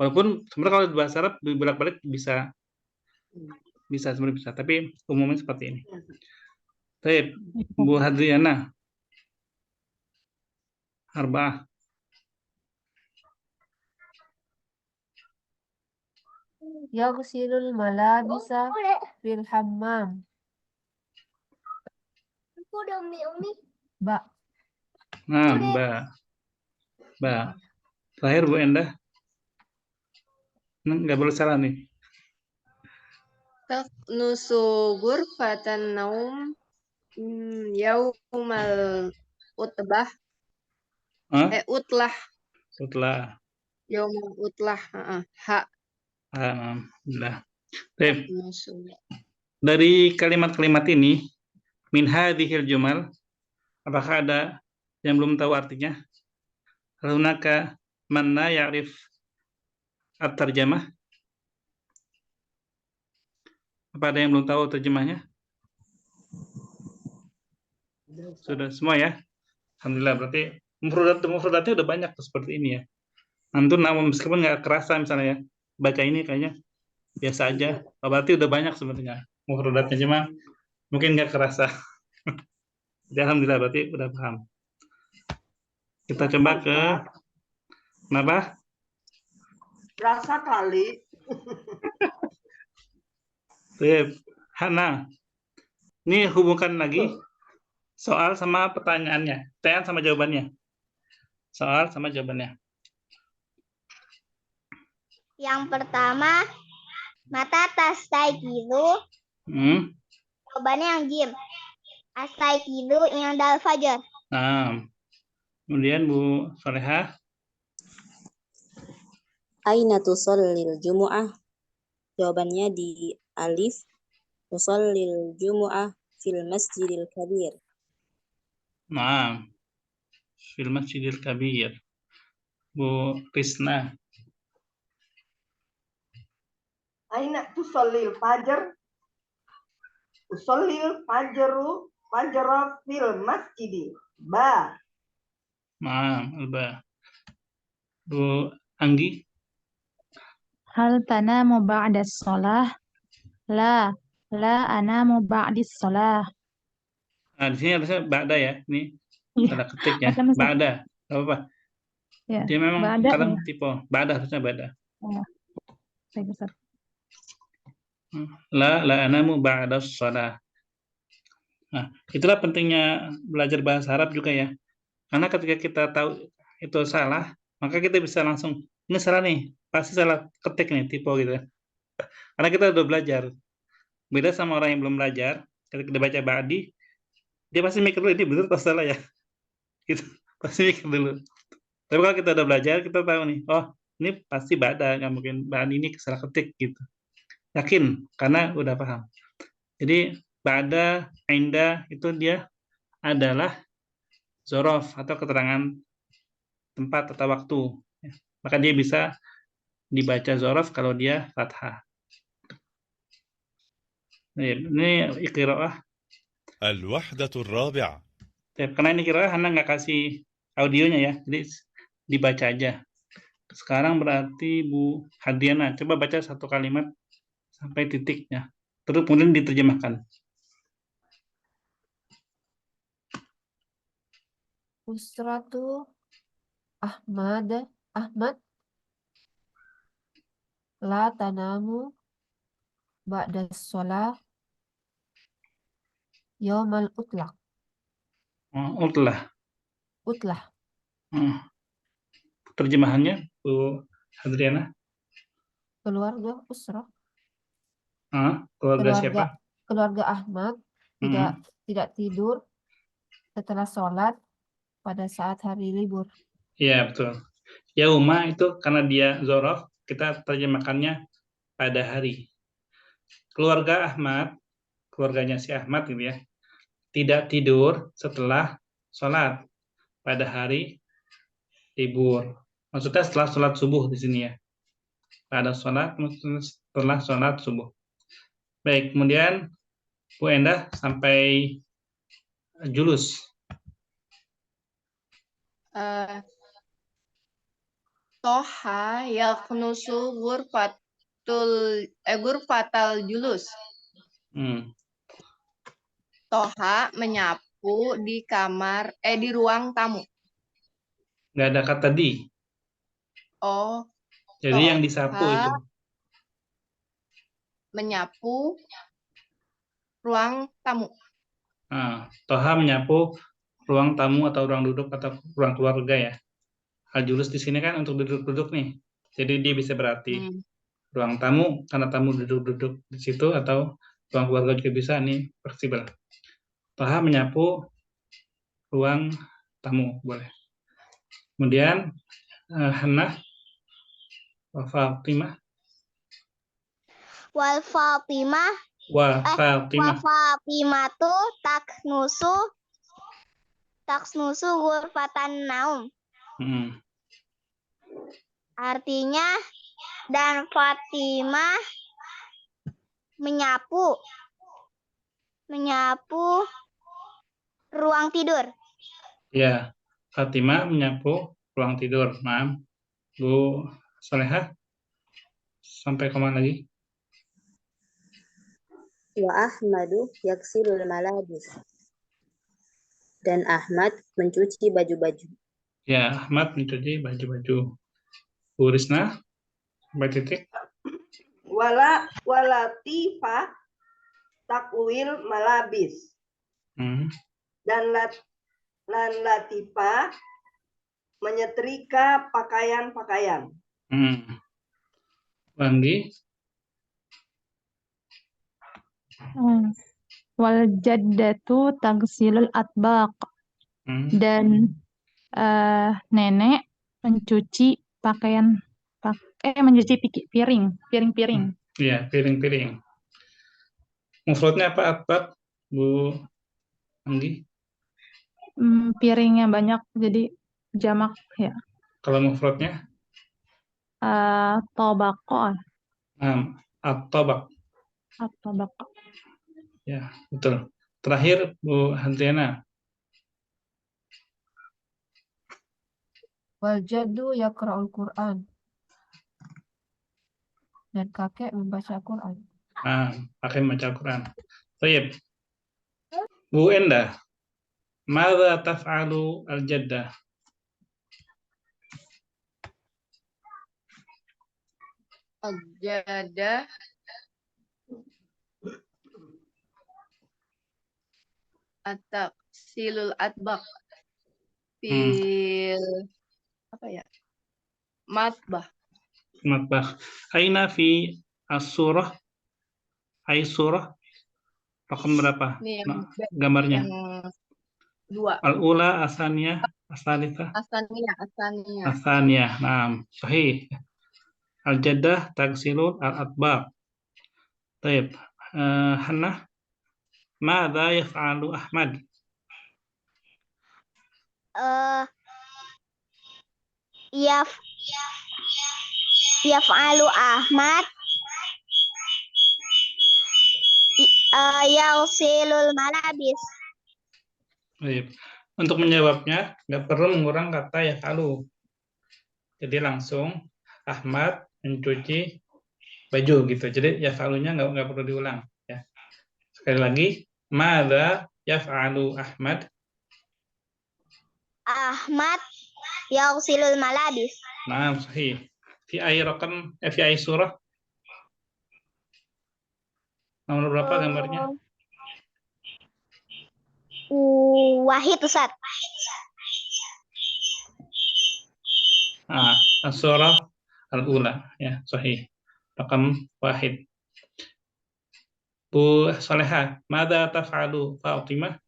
Walaupun sebenarnya kalau di bahasa Arab bolak-balik bisa sebenarnya bisa, tapi umumnya seperti ini. Baik, Bu Hadriana. Arba'ah. Yaghsilul malabisa fil hammam. Ba. Nah, Ba. Terakhir Bu Endah. Nggak boleh salah nih. Taknusu ghurfatan naum yaumal utbah. Utlah. Yaumal utlah. Ha. Alhamdulillah. Baik. Dari kalimat-kalimat ini, min hadhil jumal, apakah ada yang belum tahu artinya? Hunaka man la ya'rif at-tarjamah? Apa ada yang belum tahu terjemahnya? Sudah semua ya? Alhamdulillah, berarti mufradatnya udah banyak tuh seperti ini ya. Antum namun meskipun nggak kerasa misalnya ya, baca ini kayaknya biasa aja. Berarti udah banyak sebenarnya mufradatnya, cuma mungkin nggak kerasa. Jadi alhamdulillah berarti udah paham. Kita coba ke kenapa? Rasa kali. Hana, ini hubungkan lagi soal sama pertanyaannya, pertanyaan sama jawabannya. Soal sama jawabannya. Yang pertama, mata tastaiqizu. Jawabannya yang jim. Astaiqizu yang dal fajar. Nah, kemudian Bu Solehah. Aina tusallil jumu'ah? Jawabannya di alif. Tusallil jumu'ah fil masjidil kabir. Nah, fil masjidil kabir. Bu Krisna. Aina tusallil fajar. Tusallil fajaru fajara fil masjidi. Ba. Nah, Alba. Bu Anggi. Hal tanamu ba'da shalah? La anamu ba'dis shalah. Nah, di sini harusnya ba'da ya. Ini Iya. tanda ketik ya. Ada, Mas. Ba'da. Gak apa-apa. Ya, Dia memang ba'da kadang ya. tipe. Ba'da harusnya ba'da. Oh, baik, Ustaz. La anamu ba'da shalah. Nah, itulah pentingnya belajar bahasa Arab juga ya. Karena ketika kita tahu itu salah, maka kita bisa langsung, ini salah nih, pasti salah ketik nih, tipe gitu. Karena kita udah belajar. Beda sama orang yang belum belajar, ketika dia baca ba'di, dia pasti mikir dulu, ini benar atau salah ya? Gitu, pasti mikir dulu. Tapi kalau kita udah belajar, kita tahu nih, oh ini pasti ba'da, nggak mungkin ba'di ini salah ketik gitu. Yakin, karena udah paham. Jadi ba'da, inda, itu dia adalah zorof atau keterangan tempat atau waktu. Maka dia bisa dibaca zorof kalau dia fathah. Ini qiraah. الوحدة الرابعة. Karena ini qiraah, Hana nggak kasih audionya ya, jadi dibaca aja. Sekarang berarti Bu Hadiana, coba baca satu kalimat sampai titiknya. Terus kemudian diterjemahkan. Usratu Ahmad la tanamu ba'da shalah yaumal utlaq. Utlah. Terjemahannya Bu Hadriana. Keluarga usrah. Keluarga siapa? Keluarga Ahmad tidak tidur setelah sholat pada saat hari libur. Iya, betul. Yauma itu karena dia zorof, kita terjemahkannya pada hari. Keluarga Ahmad, keluarganya si Ahmad gitu ya, tidak tidur setelah sholat pada hari libur. Maksudnya setelah sholat subuh di sini ya. Pada sholat, setelah sholat subuh. Baik, kemudian Bu Endah sampai julus. Toha yaknusu gurfatal julus. Toha menyapu di kamar di ruang tamu. Nggak ada kata di. Oh. Jadi yang disapu itu. Menyapu ruang tamu. Toha menyapu ruang tamu atau ruang duduk atau ruang keluarga ya. Al-julus di sini kan untuk duduk-duduk nih. Jadi dia bisa berarti ruang tamu karena tamu duduk-duduk di situ, atau ruang keluarga juga bisa, nih fleksibel. Toha menyapu ruang tamu boleh. Kemudian Hannah wa Fatimah. Wal Fatimah Wa Wa Fatimah. Fatimatu taksnusu ghurfatan naum. Hmm. Artinya, dan Fatimah menyapu ruang tidur. Ya, Fatimah menyapu ruang tidur. Maaf, Bu Salehah. Sampai kemana lagi? Wa Ahmadu yaksilul malabis. Dan Ahmad mencuci baju-baju. Ya, Ahmad mencuci baju-baju. Bu Risna, sampai titik. Walatifah takwil malabis. Dan Latifah menyetrika pakaian-pakaian. Banggi. Wal jaddatu tagsilul atbaq. Dan nenek mencuci piring-piring. Iya, piring-piring. Mufradnya apa, Atbaq, Bu Anggi? Piringnya banyak, jadi jamak ya. Kalau mufradnya? Tobaqo. At-tabaq. At-tabaqo. Ya, betul. Terakhir, Bu Hantiana. Wal jaddu yaqra'ul Qur'an. Dan kakek membaca Quran. Kakek membaca Quran. Baik. Bu Endah. Madza taf'alu al-jaddah? Al-jaddah at-taqsilul atbaq fil apa ya? Matbah. Aina fi as-surah? Surah raqam berapa? Ini yang gambarnya. Yang 2. Al-ula, asaniyah, asalitsah. Asaniyah. Naam, sahih. Al-jaddah tagsilul al-atbaq. Baik. Hannah, madza yaf'alu Ahmad? Yaf'alu Ahmad yausilul malabis. Baik. Untuk menjawabnya nggak perlu mengurang kata yaf'alu. Jadi langsung Ahmad mencuci baju gitu. Jadi yaf'alunya nggak perlu diulang ya. Sekali lagi, madza yaf'alu Ahmad? Ahmad yausilul malabis. Nah, sahih. Fi ay surah? Nomor berapa gambarnya? Wahid, Ustaz. As-surah al-ula ya, sahih. Rakam wahid. Bu Salehah, madza taf'alu Fatimah?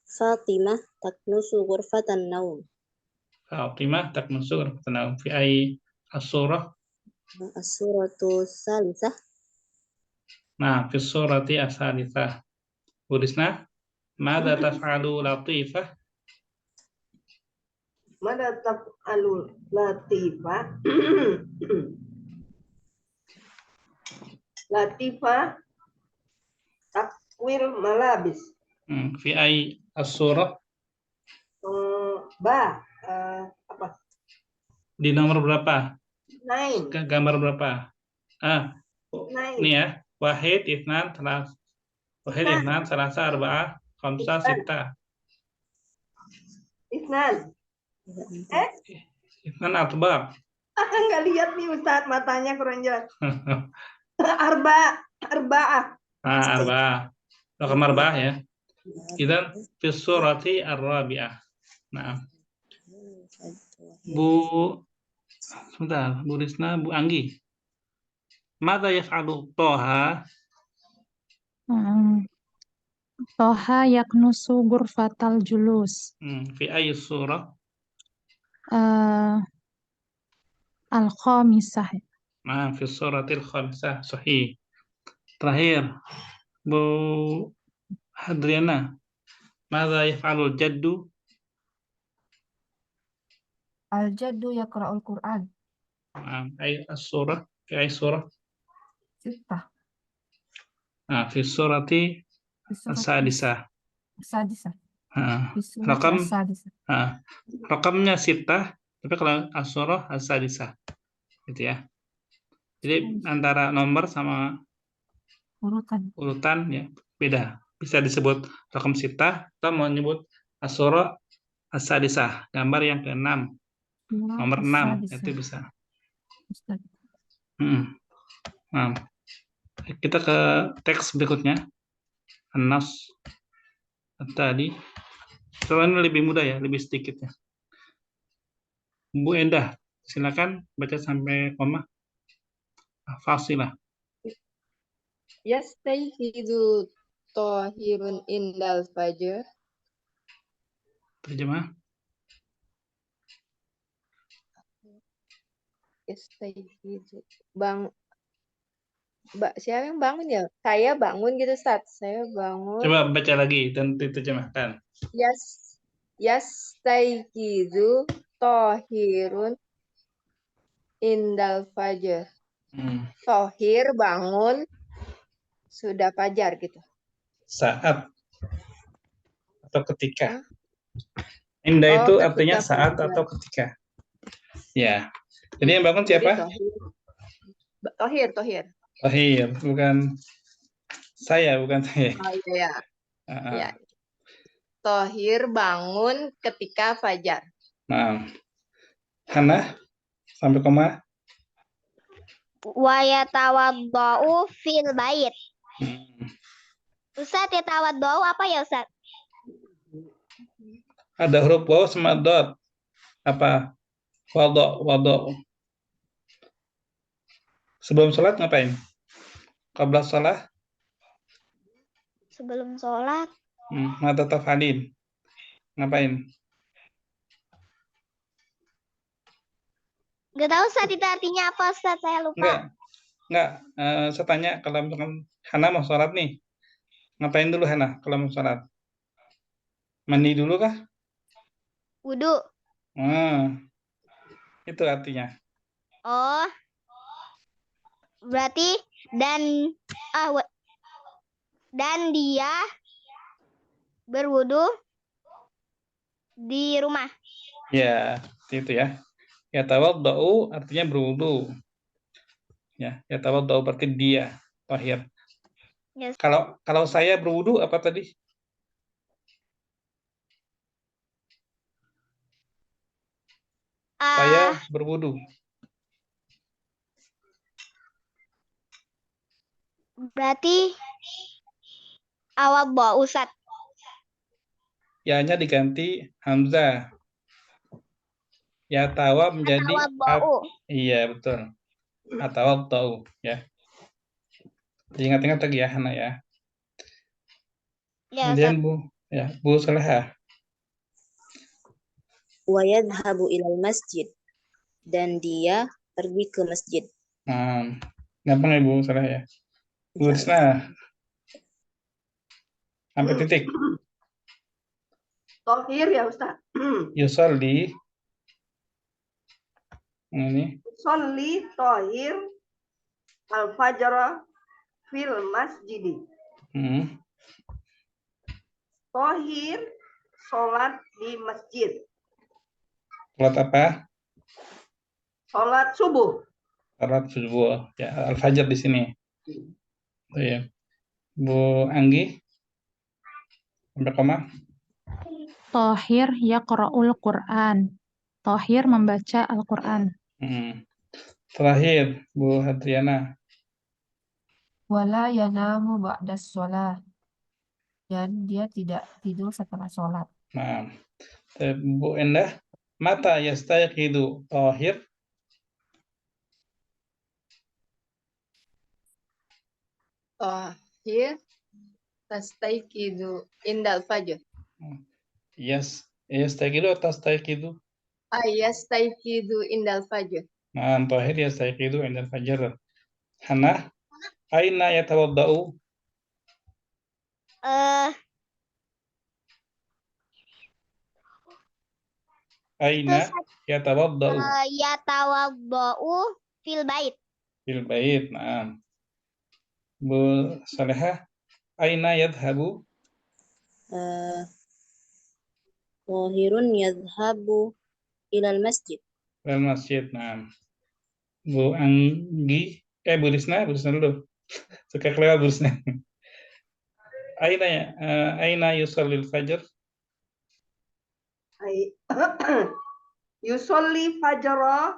Fatimah taknusu ghurfatan naum. Fatimah taknusu ghurfatan naum. Fi ay as-surah? As-suratu salisah. Nah, fi surati as-salisah. Bu Risna, madza taf'alu Latifah? Madza taf'alu Latifah? Latifah takwil malabis. Fi ay as-surah? Apa? Di nomor berapa? 9. Gambar berapa? Ini ya. Wahid, itsnan, salasa, arba'ah, khamsah, sittah. Itsnan. Itsnan atbaq. Nggak lihat nih Ustaz, matanya kurang jelas. Arba'ah. Arba'ah. Rakam arba'ah ya. Idzan fi surati ar-rabi'ah. Nah. Sebentar, Bu Risna, Bu Anggi. Madza yaf'alu Toha? Toha yaknusu ghurfatal julus. Fi ayyi surah? Al-khamisah. Fi suratil khamisah, sahih. Terakhir, Bu Hadriana. Madza yaf'alul jaddu? Al-jaddu yaqra'ul Qur'an. Ay as-surah, fi ay surah. Sittah. Fi surati Fi surati as-sadisah. as-sadisah. Ah, Fi surati Rakam as-sadisah. rakamnya sitah, tapi kalau as-surah as-sadisah. Gitu ya. Jadi antara nomor sama Urutan. urutan ya beda. Bisa disebut rakam sitah atau mau nyebut as-surah as-sadisah, gambar yang ke-6. Nomor 6 itu As-sadisah. bisa. Ustaz. Nah, kita ke teks berikutnya. An-Nas tadi. Soalnya lebih mudah ya, lebih sedikit ya. Bu Endah, silakan baca sampai koma. Fasilah. Yastayqidu Thahirun indal fajr. Terjemah. Yastayqidu. Siapa yang bangun ya? Saya bangun gitu, Ustaz. Saya bangun. Coba baca lagi dan diterjemahkan. Yastayqidu Thahirun indal fajr. Thohir bangun sudah fajar gitu. Saat atau ketika. Indah itu ketika artinya saat fajar. atau ketika. Ya. Jadi yang bangun siapa? Thohir. Tohir, bukan saya. Oh iya. Ya. Thohir bangun ketika fajar. Nah, Hana sampai koma. Wa yatawaddau fil bait. Ustaz, yatawaddau apa ya, Ustaz? Ada huruf waw sama dot. Apa? Wado. Sebelum sholat ngapain? Qabla sholat? Sebelum sholat. Mata tafadin. Ngapain? Gak tahu Ustaz itu artinya apa, Ustaz, saya lupa. Enggak. Saya tanya kalau misalkan Hana mau sholat nih. Ngapain dulu Hana kalau mau sholat? Mandi dulu kah? Wudu. Itu artinya. Oh. Berarti dan dia berwudu di rumah. Ya, itu ya. Yatawaddau artinya berwudu. Ya, yatawaddau berarti dia, tahir. Yes. Kalau saya berwudu apa tadi? Saya berwudu. Berarti awal Ustaz. Ya-nya diganti hamzah. Ya tawa menjadi iya betul. Atawaddau ya. Ingat-ingat lagi ya Hana ya. Kemudian Bu Salehah. Wa yadhhabu ilal masjid. Dan dia pergi ke masjid. Gampang ya Bu Salehah ya. Bu Risna. Sampai titik. Thohir ya Ustaz. Yusolli. Ini. Sholli Thohir al-fajr fil masjidi. Thohir sholat di masjid. Sholat apa? Sholat subuh. Sholat subuh. Ya, al-fajr di sini. Ya. Bu Anggi. Sampai koma. Thohir yaqra'ul Qur'an. Thohir membaca Al-Quran. Terakhir, Bu Hadriana. Wala yanamu ba'das sholat. Dan dia tidak tidur setelah sholat. Bu Endah. Mata yastayqidu Thohir. Thohir yastayqidu indal fajr. Yastayqidu atau tastayqidu? Yastayqidu indal fajr. Thohir yastayqidu indal fajr. Hana? Aina yatawadda'u? Eh, Aina Ustaz, yatawadda'u? yatawadda'u fil bait. Fil bait. Nah. Bu Salehah, aina yadhabu? Tahirun yadhhabu ilal masjid. Fil masjid. Nah. Bu Anggi, Bu Risna dulu. Suka kelewat Bu Risna. Aina yusallil fajr? Yusolli fajra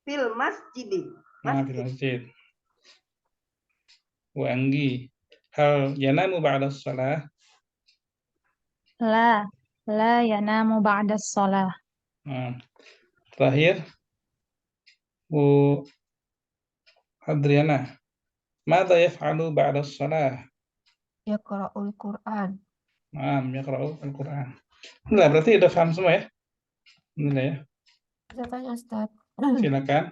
fil masjidi. Nah, fil masjid. Bu Anggi, hal yanamu ba'da shalah? La yanamu ba'da shalah. Nah. Terakhir, Bu Adriana, madza yaf'alu ba'da shalah? Yaqra'ul Qur'an. Nah, yaqra'u al-Qur'an. Nah, berarti udah paham semua ya? Alhamdulillah ya. Saya tanya Ustaz. Silakan.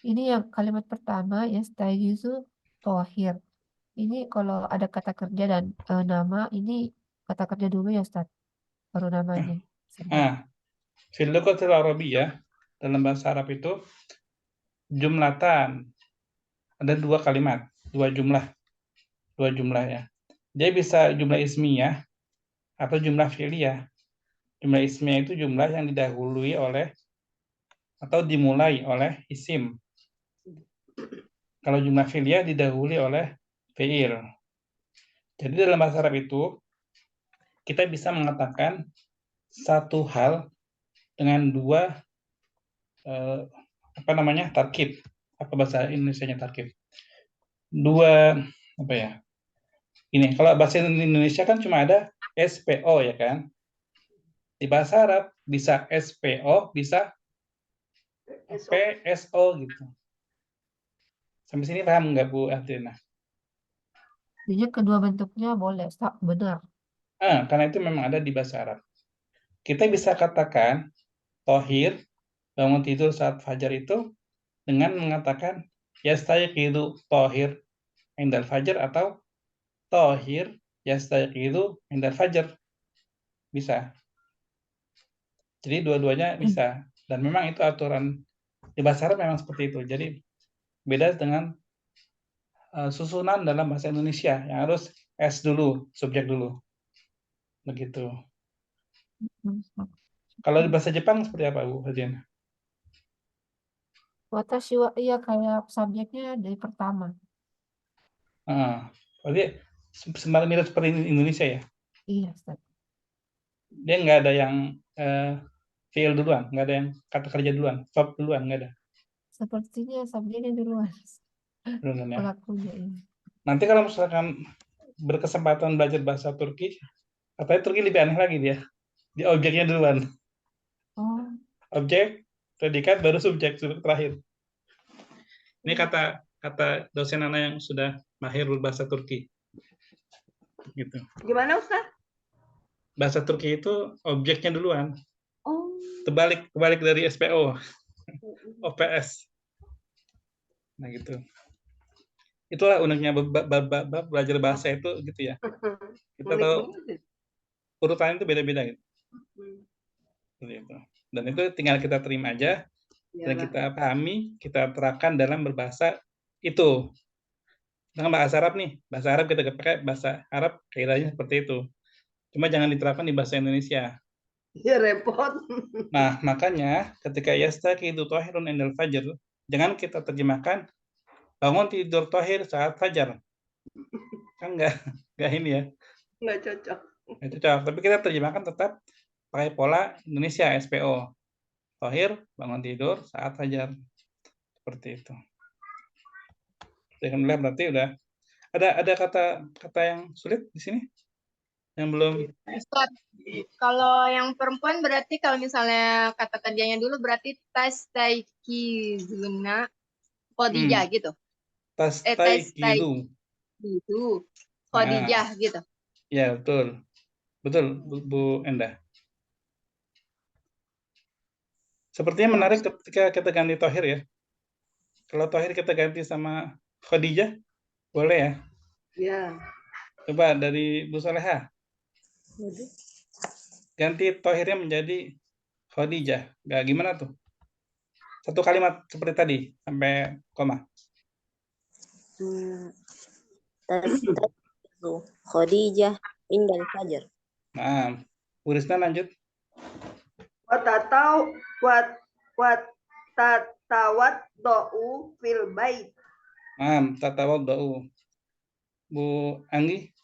Ini yang kalimat pertama yastayizu tohir. Ini kalau ada kata kerja dan nama, ini kata kerja dulu ya Ustaz, baru namanya. Subjek. Fil lughatil arabiyyah, dalam bahasa Arab itu jumlatan. Ada dua kalimat, dua jumlah ya. Dia bisa jumlah ismiyah atau jumlah fi'liyah. Jumlah ismiyah itu jumlah yang didahului oleh atau dimulai oleh isim. Kalau jumlah fi'liyah didahului oleh fi'il. Jadi dalam bahasa Arab itu kita bisa mengatakan satu hal dengan dua tarkib. Apa bahasa Indonesianya tarkib? Dua apa ya? Ini kalau bahasa Indonesia kan cuma ada SPO ya kan? Di bahasa Arab bisa SPO, bisa PSO gitu. Sampai sini paham nggak Bu Adriana? Jadi kedua bentuknya boleh, Ustaz, benar. Karena itu memang ada di bahasa Arab. Kita bisa katakan tohir, bangun tidur saat fajar itu dengan mengatakan yastayiqidu tohir indal fajar atau tohir yastayiqidu indal fajar. Bisa. Jadi dua-duanya bisa. Dan memang itu aturan di bahasa Arab memang seperti itu. Jadi beda dengan susunan dalam bahasa Indonesia yang harus S dulu, subjek dulu. Begitu. Kalau di bahasa Jepang seperti apa Bu Hadian? Watashi wa iya kayak subjeknya dari pertama. Berarti sembarang mirip seperti Indonesia ya? Iya, Ustaz. Dia nggak ada yang fi'il duluan, nggak ada yang kata kerja duluan, verb duluan, nggak ada. Sepertinya subjeknya duluan. Duluan ya. Pelakunya ini. Nanti kalau misalkan berkesempatan belajar bahasa Turki, katanya Turki lebih aneh lagi dia. Di objeknya duluan. Oh, Objek, predikat, baru subjek terakhir. Ini kata dosen anak yang sudah mahir berbahasa Turki. Gitu. Gimana Ustaz? Bahasa Turki itu objeknya duluan. Oh. Kebalik dari SPO. OPS. Nah gitu. Itulah uniknya belajar bahasa itu gitu ya. Kita tahu urutan itu beda-beda gitu. Gitu. Dan itu tinggal kita terima aja dan kita pahami, kita terapkan dalam berbahasa itu. Dengan bahasa Arab nih, bahasa Arab kita pakai bahasa Arab kaidahnya seperti itu. Cuma jangan diterapkan di bahasa Indonesia. Ya repot. Nah, makanya ketika yastaqidu tahirun indal fajr, jangan kita terjemahkan bangun tidur tahir saat fajar. Kan enggak ini ya. Nggak cocok. Nggak cocok. Tapi kita terjemahkan tetap pakai pola Indonesia SPO. Tahir bangun tidur saat fajar. Seperti itu. Alhamdulillah berarti udah ada kata yang sulit di sini? Yang belum Ustaz, kalau yang perempuan berarti kalau misalnya kata kerjanya dulu berarti tastaikizuna Khadijah gitu. Tastaiqidu. Gitu. Khadijah gitu. Ya, betul. Betul, Bu Endah. Sepertinya menarik ketika kita ganti Tohir ya. Kalau Tohir kita ganti sama Khadijah, Boleh ya? Ya. Coba dari Bu Soleha. Ganti tohirnya menjadi Khadijah. Gak gimana tuh? Satu kalimat seperti tadi sampai koma. Tazizu Khadijah indal fajar. Nah, Bu Risna lanjut. Watatawat fil bait. Nah, tatawaddau. Bu Anggi.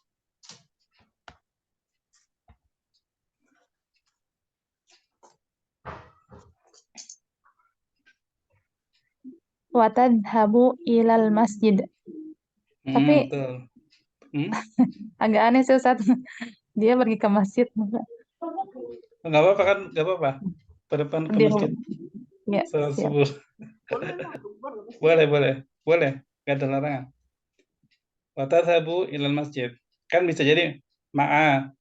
Wa tadhabu ilal masjid. Tapi Betul. agak aneh sih Ustaz. Dia pergi ke masjid. Nggak apa-apa kan? Nggak apa-apa. Ke depan ke Di masjid. Ya, Salat siap. subuh. Boleh. Nggak ada larangan. Wa tadhabu ilal masjid. Kan bisa jadi ma'a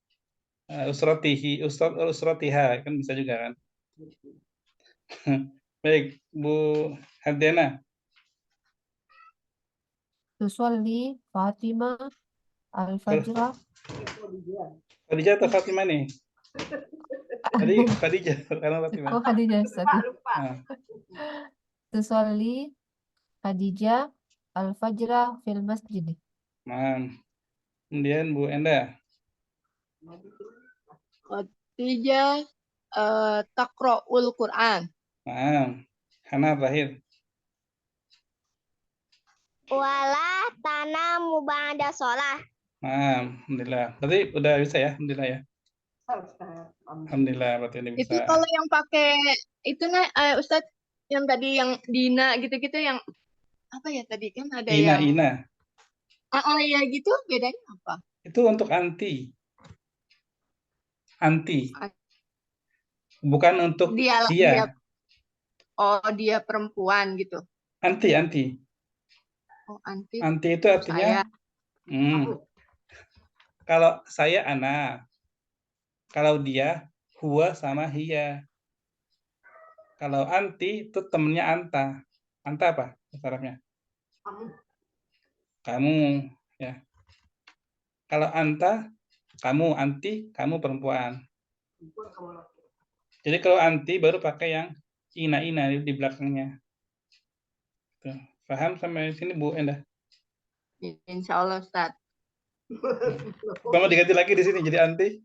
usratiha kan bisa juga kan. Baik, Bu Hardena. Tusolli Fatimah al-fajra. Khadijah atau Fatimah nih? Tadi Khadijah, karena Fatimah. Oh, Khadijah Ustaz. Nah, Tusolli Khadijah al-fajra fil masjid. kemudian Bu Enda. Khadijah taqra'ul Quran. Hana terakhir. Wala tanamu ba'da sholah. Alhamdulillah. Berarti udah bisa ya? Alhamdulillah ya. Alhamdulillah berarti ini Itu bisa. kalau yang pakai itu Ustadz, yang tadi yang Dina gitu-gitu, yang apa ya tadi kan ada Ina. ya gitu, bedanya apa? Itu untuk anti. Bukan untuk Dia. Oh, dia perempuan gitu. Anti. Oh, anti. Anti itu artinya kalau saya ana, kalau dia huwa sama hiya. Kalau anti itu temennya anta. Anta apa bahasa Arabnya? Kamu ya. Kalau anta kamu, anti kamu perempuan. Jadi kalau anti baru pakai yang ina di belakangnya. Tuh. Paham sampai sini Bu Endah? Insya Allah Ustaz. Kamu diganti lagi di sini jadi anti.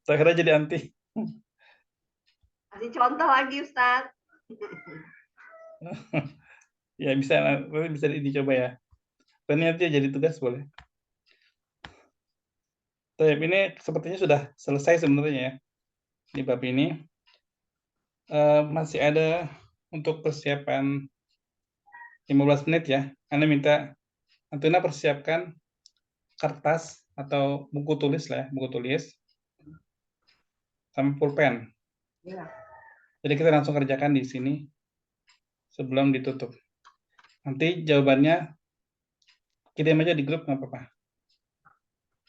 Saya kira jadi anti. Kasih contoh lagi Ustaz. Ya bisa dicoba ya. Dan nanti jadi tugas boleh. Ini sepertinya sudah selesai sebenarnya ya. Di bab ini masih ada untuk persiapan 15 menit ya. Anda minta Antuna persiapkan kertas atau buku tulis lah ya, buku tulis sama pulpen. Ya. Jadi kita langsung kerjakan di sini sebelum ditutup. Nanti jawabannya kirim aja di grup nggak apa-apa.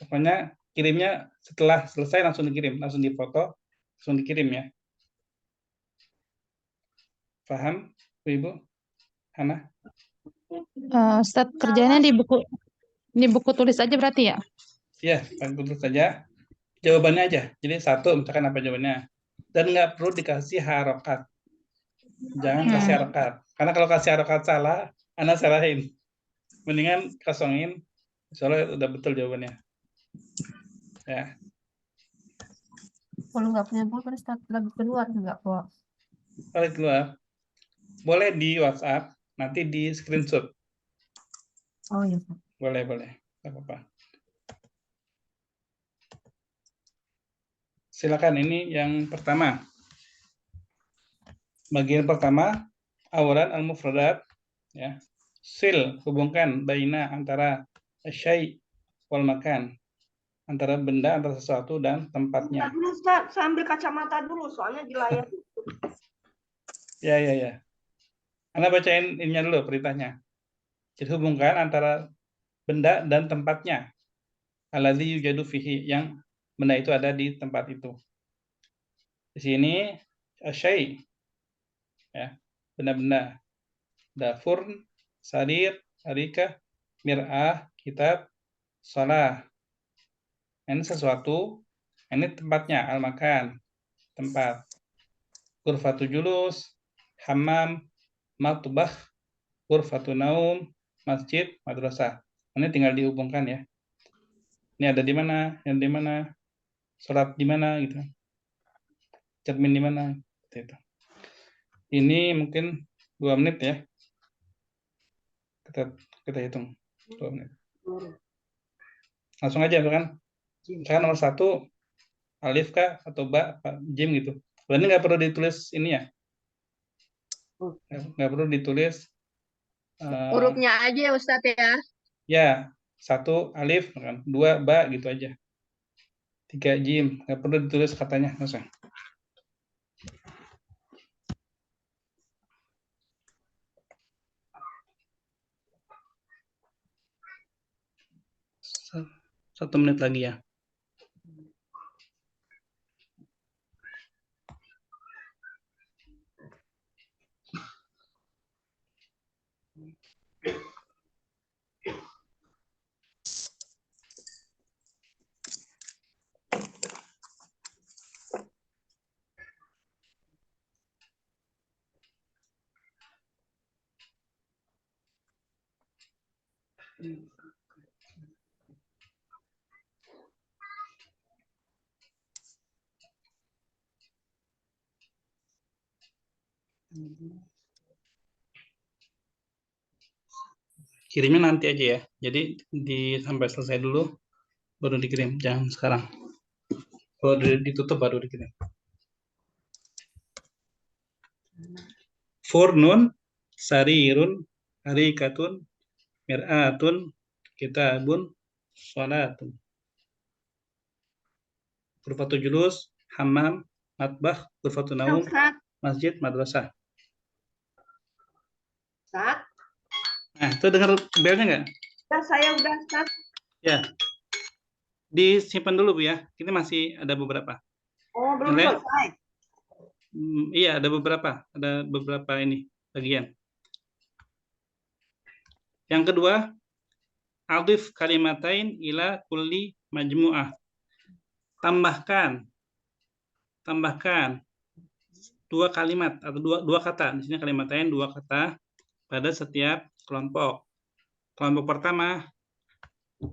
Pokoknya kirimnya setelah selesai langsung dikirim, langsung difoto, langsung dikirim ya. Paham, Ibu? Hana? Ustaz, kerjanya di buku tulis aja berarti ya? Iya, buku tulis saja. Jawabannya aja. Jadi satu, misalkan apa jawabannya. Dan nggak perlu dikasih harokat. Jangan kasih harokat. Karena kalau kasih harokat salah, Anda salahin. Mendingan kosongin, soalnya udah betul jawabannya. Ya. Kalau nggak punya pulpen, Ustaz, lagi keluar nggak kok? Kalau keluar, boleh di WhatsApp, nanti di screenshot. Oh iya. Boleh. Nggak apa-apa. Silakan, ini yang pertama. Bagian pertama, awalan al-mufradat, ya. Sil, hubungkan baina antara syai' wal makan, antara benda, antara sesuatu dan tempatnya. Dulu Ustaz, saya ambil kacamata dulu soalnya di layar. Ya. Anda bacain ininya dulu, perintahnya. Jadi hubungkan antara benda dan tempatnya. Alladzi yujadu fihi, yang benda itu ada di tempat itu. Di sini syai', ya, benda-benda. Dafur, sarir, arika, mir'ah, kitab, shalah. Ini sesuatu, ini tempatnya, al-makan, tempat. Ghurfatu julus, hammam, matbakh, ghurfatu naum, masjid, madrasah. Ini tinggal dihubungkan ya. Ini ada di mana, yang di mana, sholat di mana gitu. Cermin di mana seperti itu. Ini mungkin 2 menit ya. Kita hitung 2 menit. Langsung aja kan. Misalkan nomor 1 alif kah atau ba, jim gitu. Berarti nggak perlu ditulis ini ya. Nggak perlu ditulis Hurufnya aja ya Ustadz ya. ya, 1 alif kan, 2 ba gitu aja. 3 jim, nggak perlu ditulis katanya langsung. Satu menit lagi ya. Kirimnya nanti aja ya. Jadi sampai selesai dulu baru dikirim, jangan sekarang. Kalau ditutup baru dikirim. Furnun, sarirun, harikatun, mir'atun, kitabun, sholatun. Ghurfatu julus, hammam, matbakh, ghurfatu naum, Ustaz, masjid, madrasah. Ustaz. Nah, itu dengar belnya nggak? Ustaz, saya udah Ustaz. Ya. Disimpan dulu Bu ya. Ini masih ada beberapa. Oh, belum selesai. Iya, ada beberapa ini bagian. Yang kedua, adif kalimatain ila kulli majmu'ah. Tambahkan 2 kalimat atau dua kata. Di sini kalimatain 2 kata pada setiap kelompok. Kelompok pertama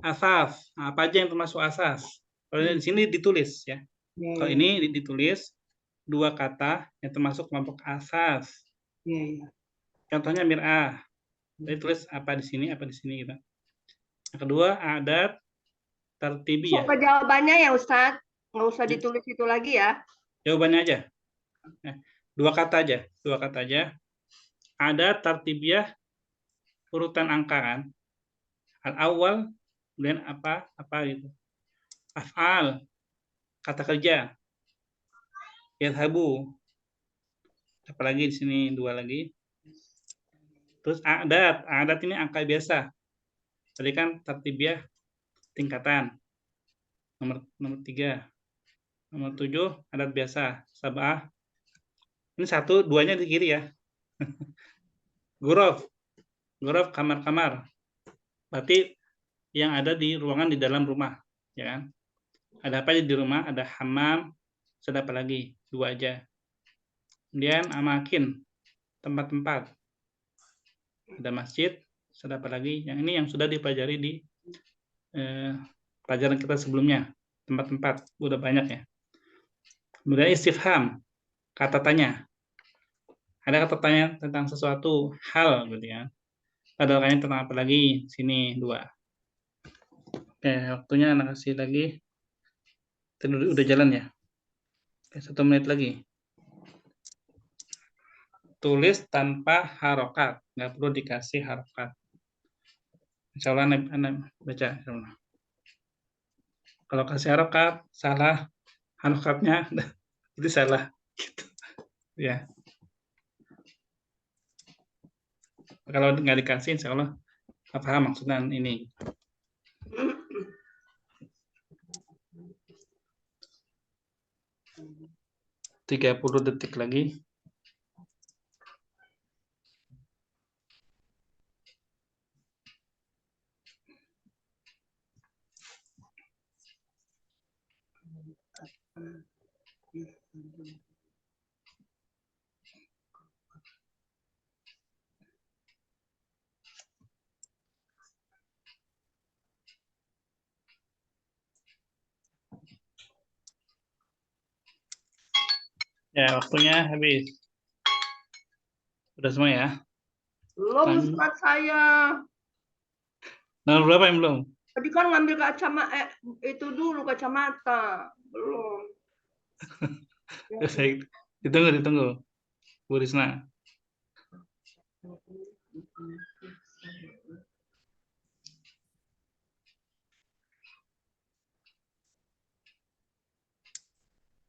asas. Nah, apa aja yang termasuk asas? Kalau di sini ditulis ya. Kalau ini ditulis 2 kata yang termasuk kelompok asas. Contohnya mir'ah. Jadi tulis apa di sini gitu. Yang kedua adat tertibiyah. Ke jawabannya ya Ustaz. Nggak usah ditulis itu lagi ya. Jawabannya aja. 2 kata aja. Adat tertibiyah urutan angka kan. Al-awwal kemudian apa gitu. Af'al kata kerja. Yadhabu. Apalagi di sini 2 lagi. Terus adat ini angka biasa. Tadi kan tertibiyah tingkatan. Nomor 3. Nomor 7 adat biasa. Sab'ah. Ini 1, 2-nya di kiri ya. Ghuraf kamar-kamar. Berarti yang ada di ruangan di dalam rumah, ya kan? Ada apa di rumah? Ada hammam, ada apa lagi? 2 aja. Kemudian amakin, tempat-tempat. Ada masjid, ada apa lagi? Yang ini yang sudah dipelajari di pelajaran kita sebelumnya. Tempat-tempat, udah banyak ya. Kemudian istifham, kata tanya. Ada kata tanya tentang sesuatu hal gitu ya. Ada tanya tentang apa lagi? Sini 2. Oke, waktunya anak kasih lagi. Udah jalan ya. Oke, 1 menit lagi. Tulis tanpa harokat, nggak perlu dikasih harokat. Insya Allah anak baca. Kalau kasih harokat salah, harokatnya itu salah. Gitu. Ya. Kalau nggak dikasih, insya Allah paham maksudnya ini. Tiga 30 detik lagi. Ya, waktunya habis. Udah semua ya? Belum Ustaz saya. Nomor berapa yang belum? Tadi kan ngambil kacamata itu dulu kacamata. Belum. Baik. Ditunggu. Bu Risna.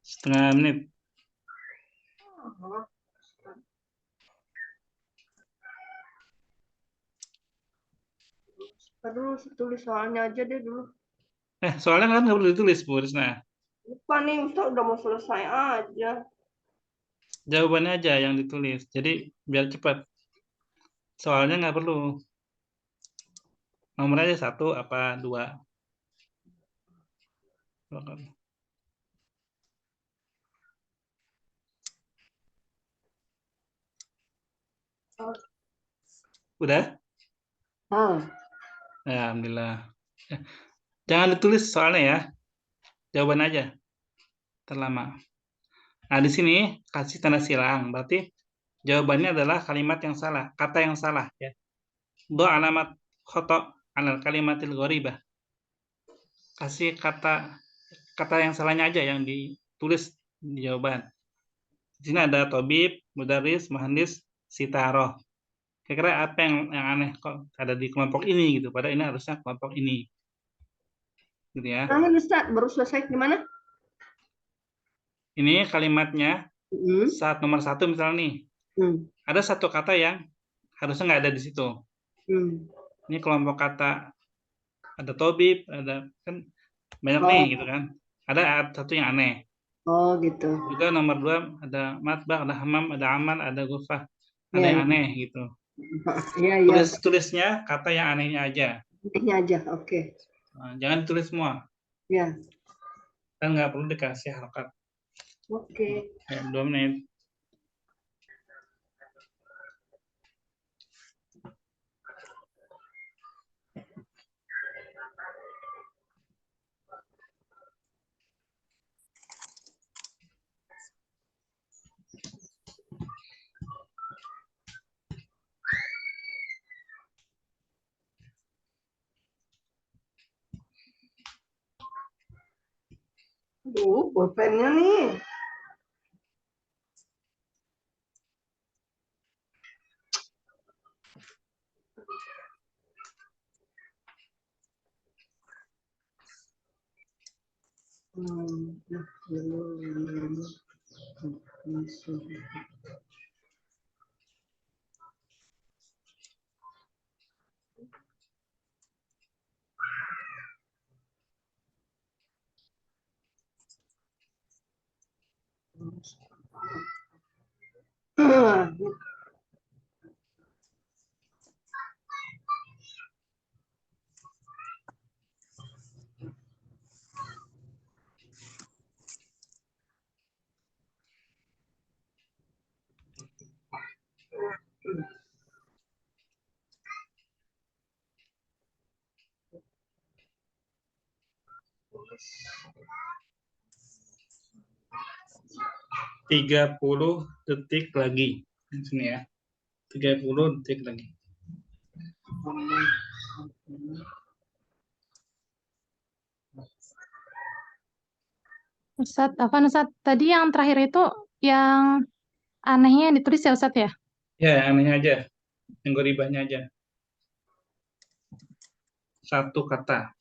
Setengah menit. Aduh, tulis soalnya aja deh dulu. Soalnya kan nggak perlu ditulis, Bu Risna. Lupa nih, Ustaz udah mau selesai aja. Jawabannya aja yang ditulis. Jadi biar cepat. Soalnya nggak perlu. Nomor aja 1 apa 2. Udah? Ya, alhamdulillah. Jangan ditulis soalnya ya. Jawaban aja. Terlama. Nah, di sini kasih tanda silang. Berarti jawabannya adalah kalimat yang salah, kata yang salah ya. Do alamat khoto alal kalimatil gharibah. Kasih kata yang salahnya aja yang ditulis di jawaban. Di sini ada tobib, mudaris, muhandis, sitaroh. Kira-kira apa yang aneh kok ada di kelompok ini gitu. Padahal ini harusnya kelompok ini. Gitu ya. Jangan Ustaz, baru selesai gimana? Ini kalimatnya saat nomor 1 misalnya nih. Ada satu kata yang harusnya nggak ada di situ. Ini kelompok kata ada tobib, ada kan banyak nih gitu kan. Ada satu yang aneh. Oh gitu. Juga nomor 2 ada matbah, ada hamam, ada amal, ada ghurfah. Ada yang aneh gitu. Iya. Tulisnya kata yang anehnya aja. Anehnya aja, oke. Nah, jangan ditulis semua. Ya. Kan nggak perlu dikasih harokat. Oke. 2 menit. Pulpennya nih. Tiga 30 detik lagi. Di sini ya. 30 detik lagi. Ustadz, apa Ustadz? Tadi yang terakhir itu yang anehnya yang ditulis ya Ustadz ya? Ya, anehnya aja. Yang goribahnya aja. Satu kata.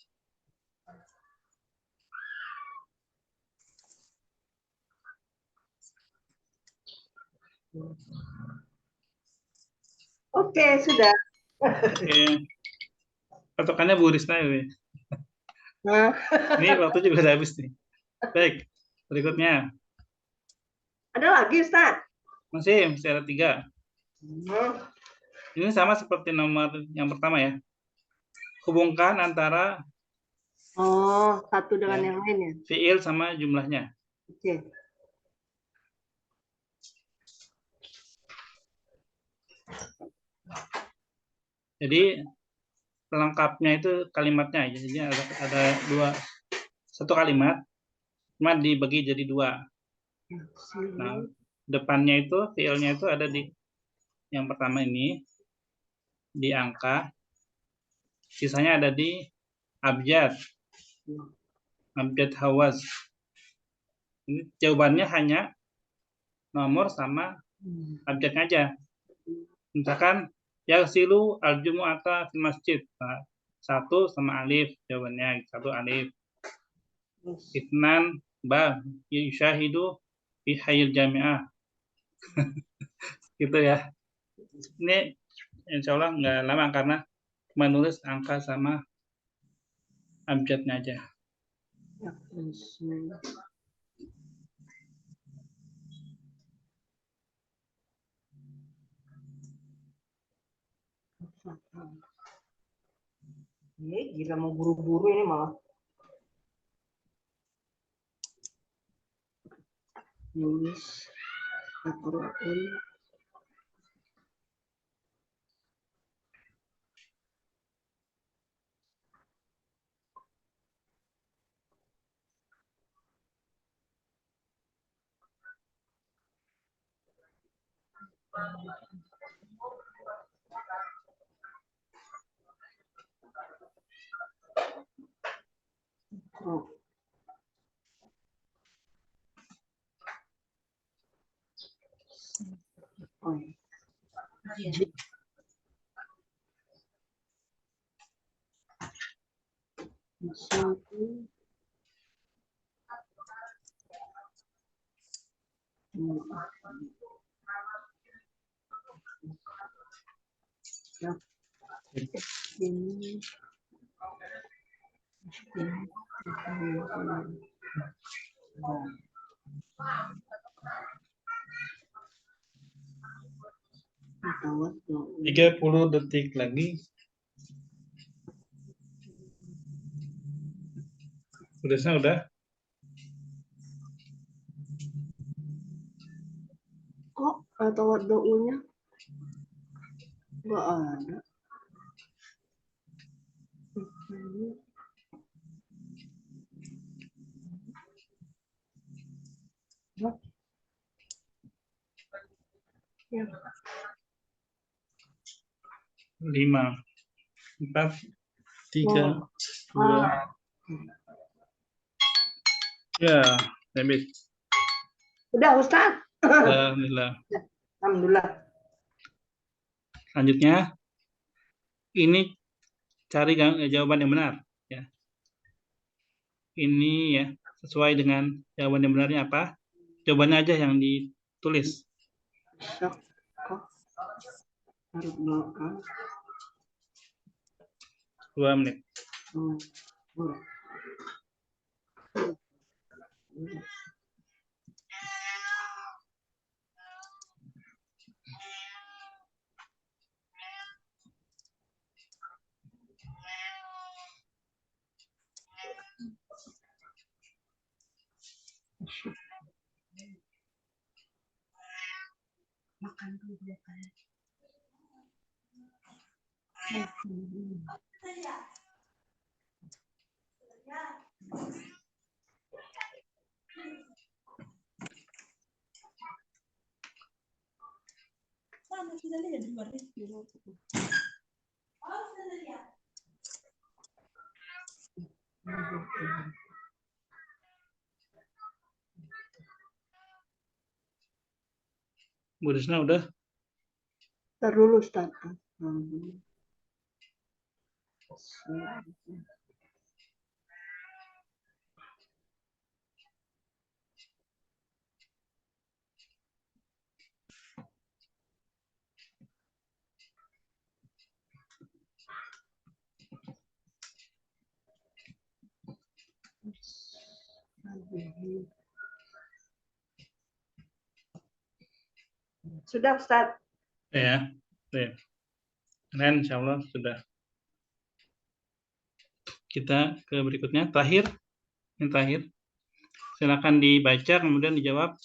Oke, sudah. Oke. Patokannya Bu Risna ini. Ini waktu juga udah habis nih. Baik, berikutnya. Ada lagi, Ustaz? Masih ada 3. Ini sama seperti nomor yang pertama ya. Hubungkan antara Oh, satu dengan Ya. yang lain ya. Fiil sama jumlahnya. Oke. Jadi pelengkapnya itu kalimatnya. Jadi ada satu kalimat, cuma dibagi jadi dua. Nah, depannya itu fiilnya itu ada di yang pertama ini di angka, sisanya ada di abjad hawaz. Ini jawabannya hanya nomor sama abjadnya aja. Misalkan yasilu al-jumu'ata fil masjid. Nah, 1 sama alif jawabannya, 1 alif. Itnan ba yushahidu fi hayyil jami'ah. Gitu ya. Ini insya Allah nggak lama karena menulis angka sama abjadnya aja. Gila mau buru-buru ini malah. Nulis Al-Quran. Tiga 30 detik lagi. Udah? Kok atau doanya nggak ada? Ya. 5, 4, 3, 2. Ya, habis. Udah Ustaz. Alhamdulillah. Alhamdulillah. Selanjutnya, ini cari jawaban yang benar. Ya. Ini ya sesuai dengan jawaban yang benarnya apa? Jawabannya aja yang ditulis. 2 menit. Bu Risna udah? Ntar dulu Ustaz. Sudah Ustaz. Ya. Keren, insya Allah sudah. kita ke berikutnya. Terakhir, yang terakhir. Silakan dibaca, kemudian dijawab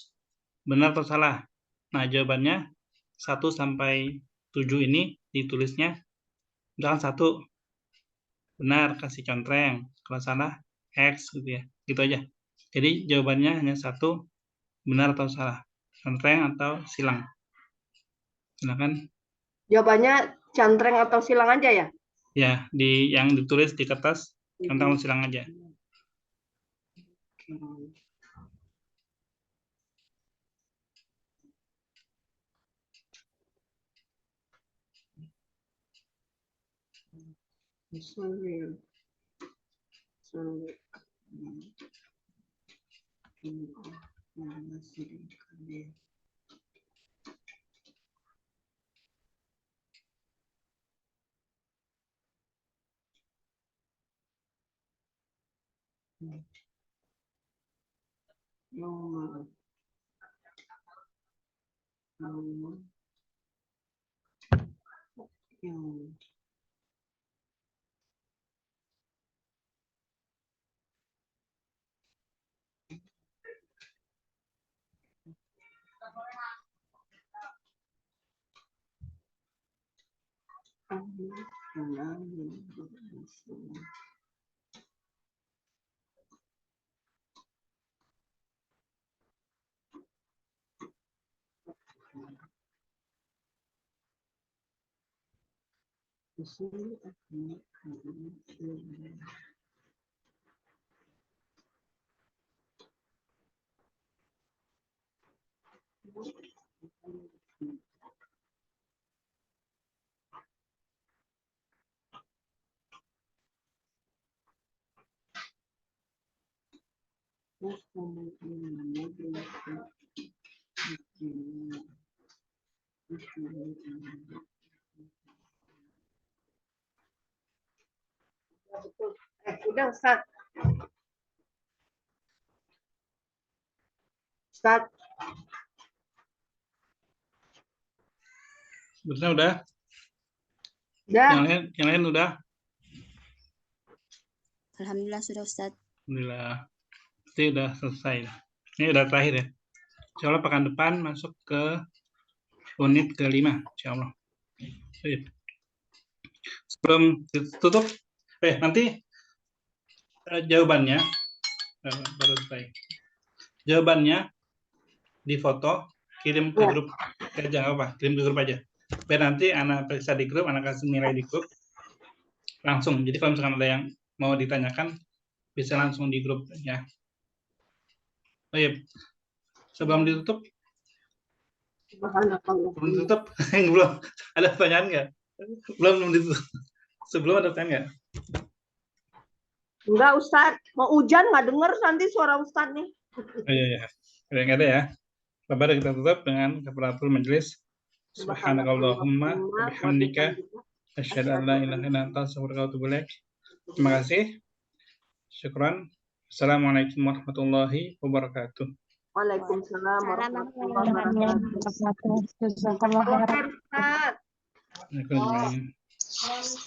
benar atau salah. Nah, jawabannya 1 sampai 7 ini ditulisnya, misalkan 1 benar, kasih contreng. Kalau salah, X gitu ya. Gitu aja. Jadi jawabannya hanya 1, benar atau salah. Contreng atau silang. Silakan. Jawabannya cantreng atau silang aja ya? Ya, yang ditulis di kertas, contreng atau silang aja. Udah Ustaz. Ustaz. Sebetulnya udah? Udah. Yang lain udah? Alhamdulillah sudah Ustaz. Alhamdulillah. Pasti udah selesai. Ini udah terakhir ya. Insya Allah pekan depan masuk ke unit ke-5. Insya Allah. Sebelum ditutup, nanti jawabannya, baru selesai. Jawabannya difoto, kirim ke grup. Jangan apa, kirim ke grup aja. Biar nanti anak periksa di grup, anak kasih nilai di grup. Langsung. Jadi kalau misalkan ada yang mau ditanyakan, bisa langsung di grup ya. Oh iya, sebelum ditutup, belum ada pertanyaan nggak? Belum ditutup. Sebelum ada pertanyaan nggak? Enggak Ustaz, mau hujan nggak denger nanti suara Ustaz nih. Oh iya, nggak ada ya. Kabar kita tutup dengan kafaratul majelis. Subhanakallahumma wa bihamdika asyhadu an la ilaha illa anta astaghfiruka wa atubu ilaik. Terima kasih. Syukran. Assalamualaikum warahmatullahi wabarakatuh. Waalaikumsalam warahmatullahi wabarakatuh. Jazakallah khairan. Ustaz.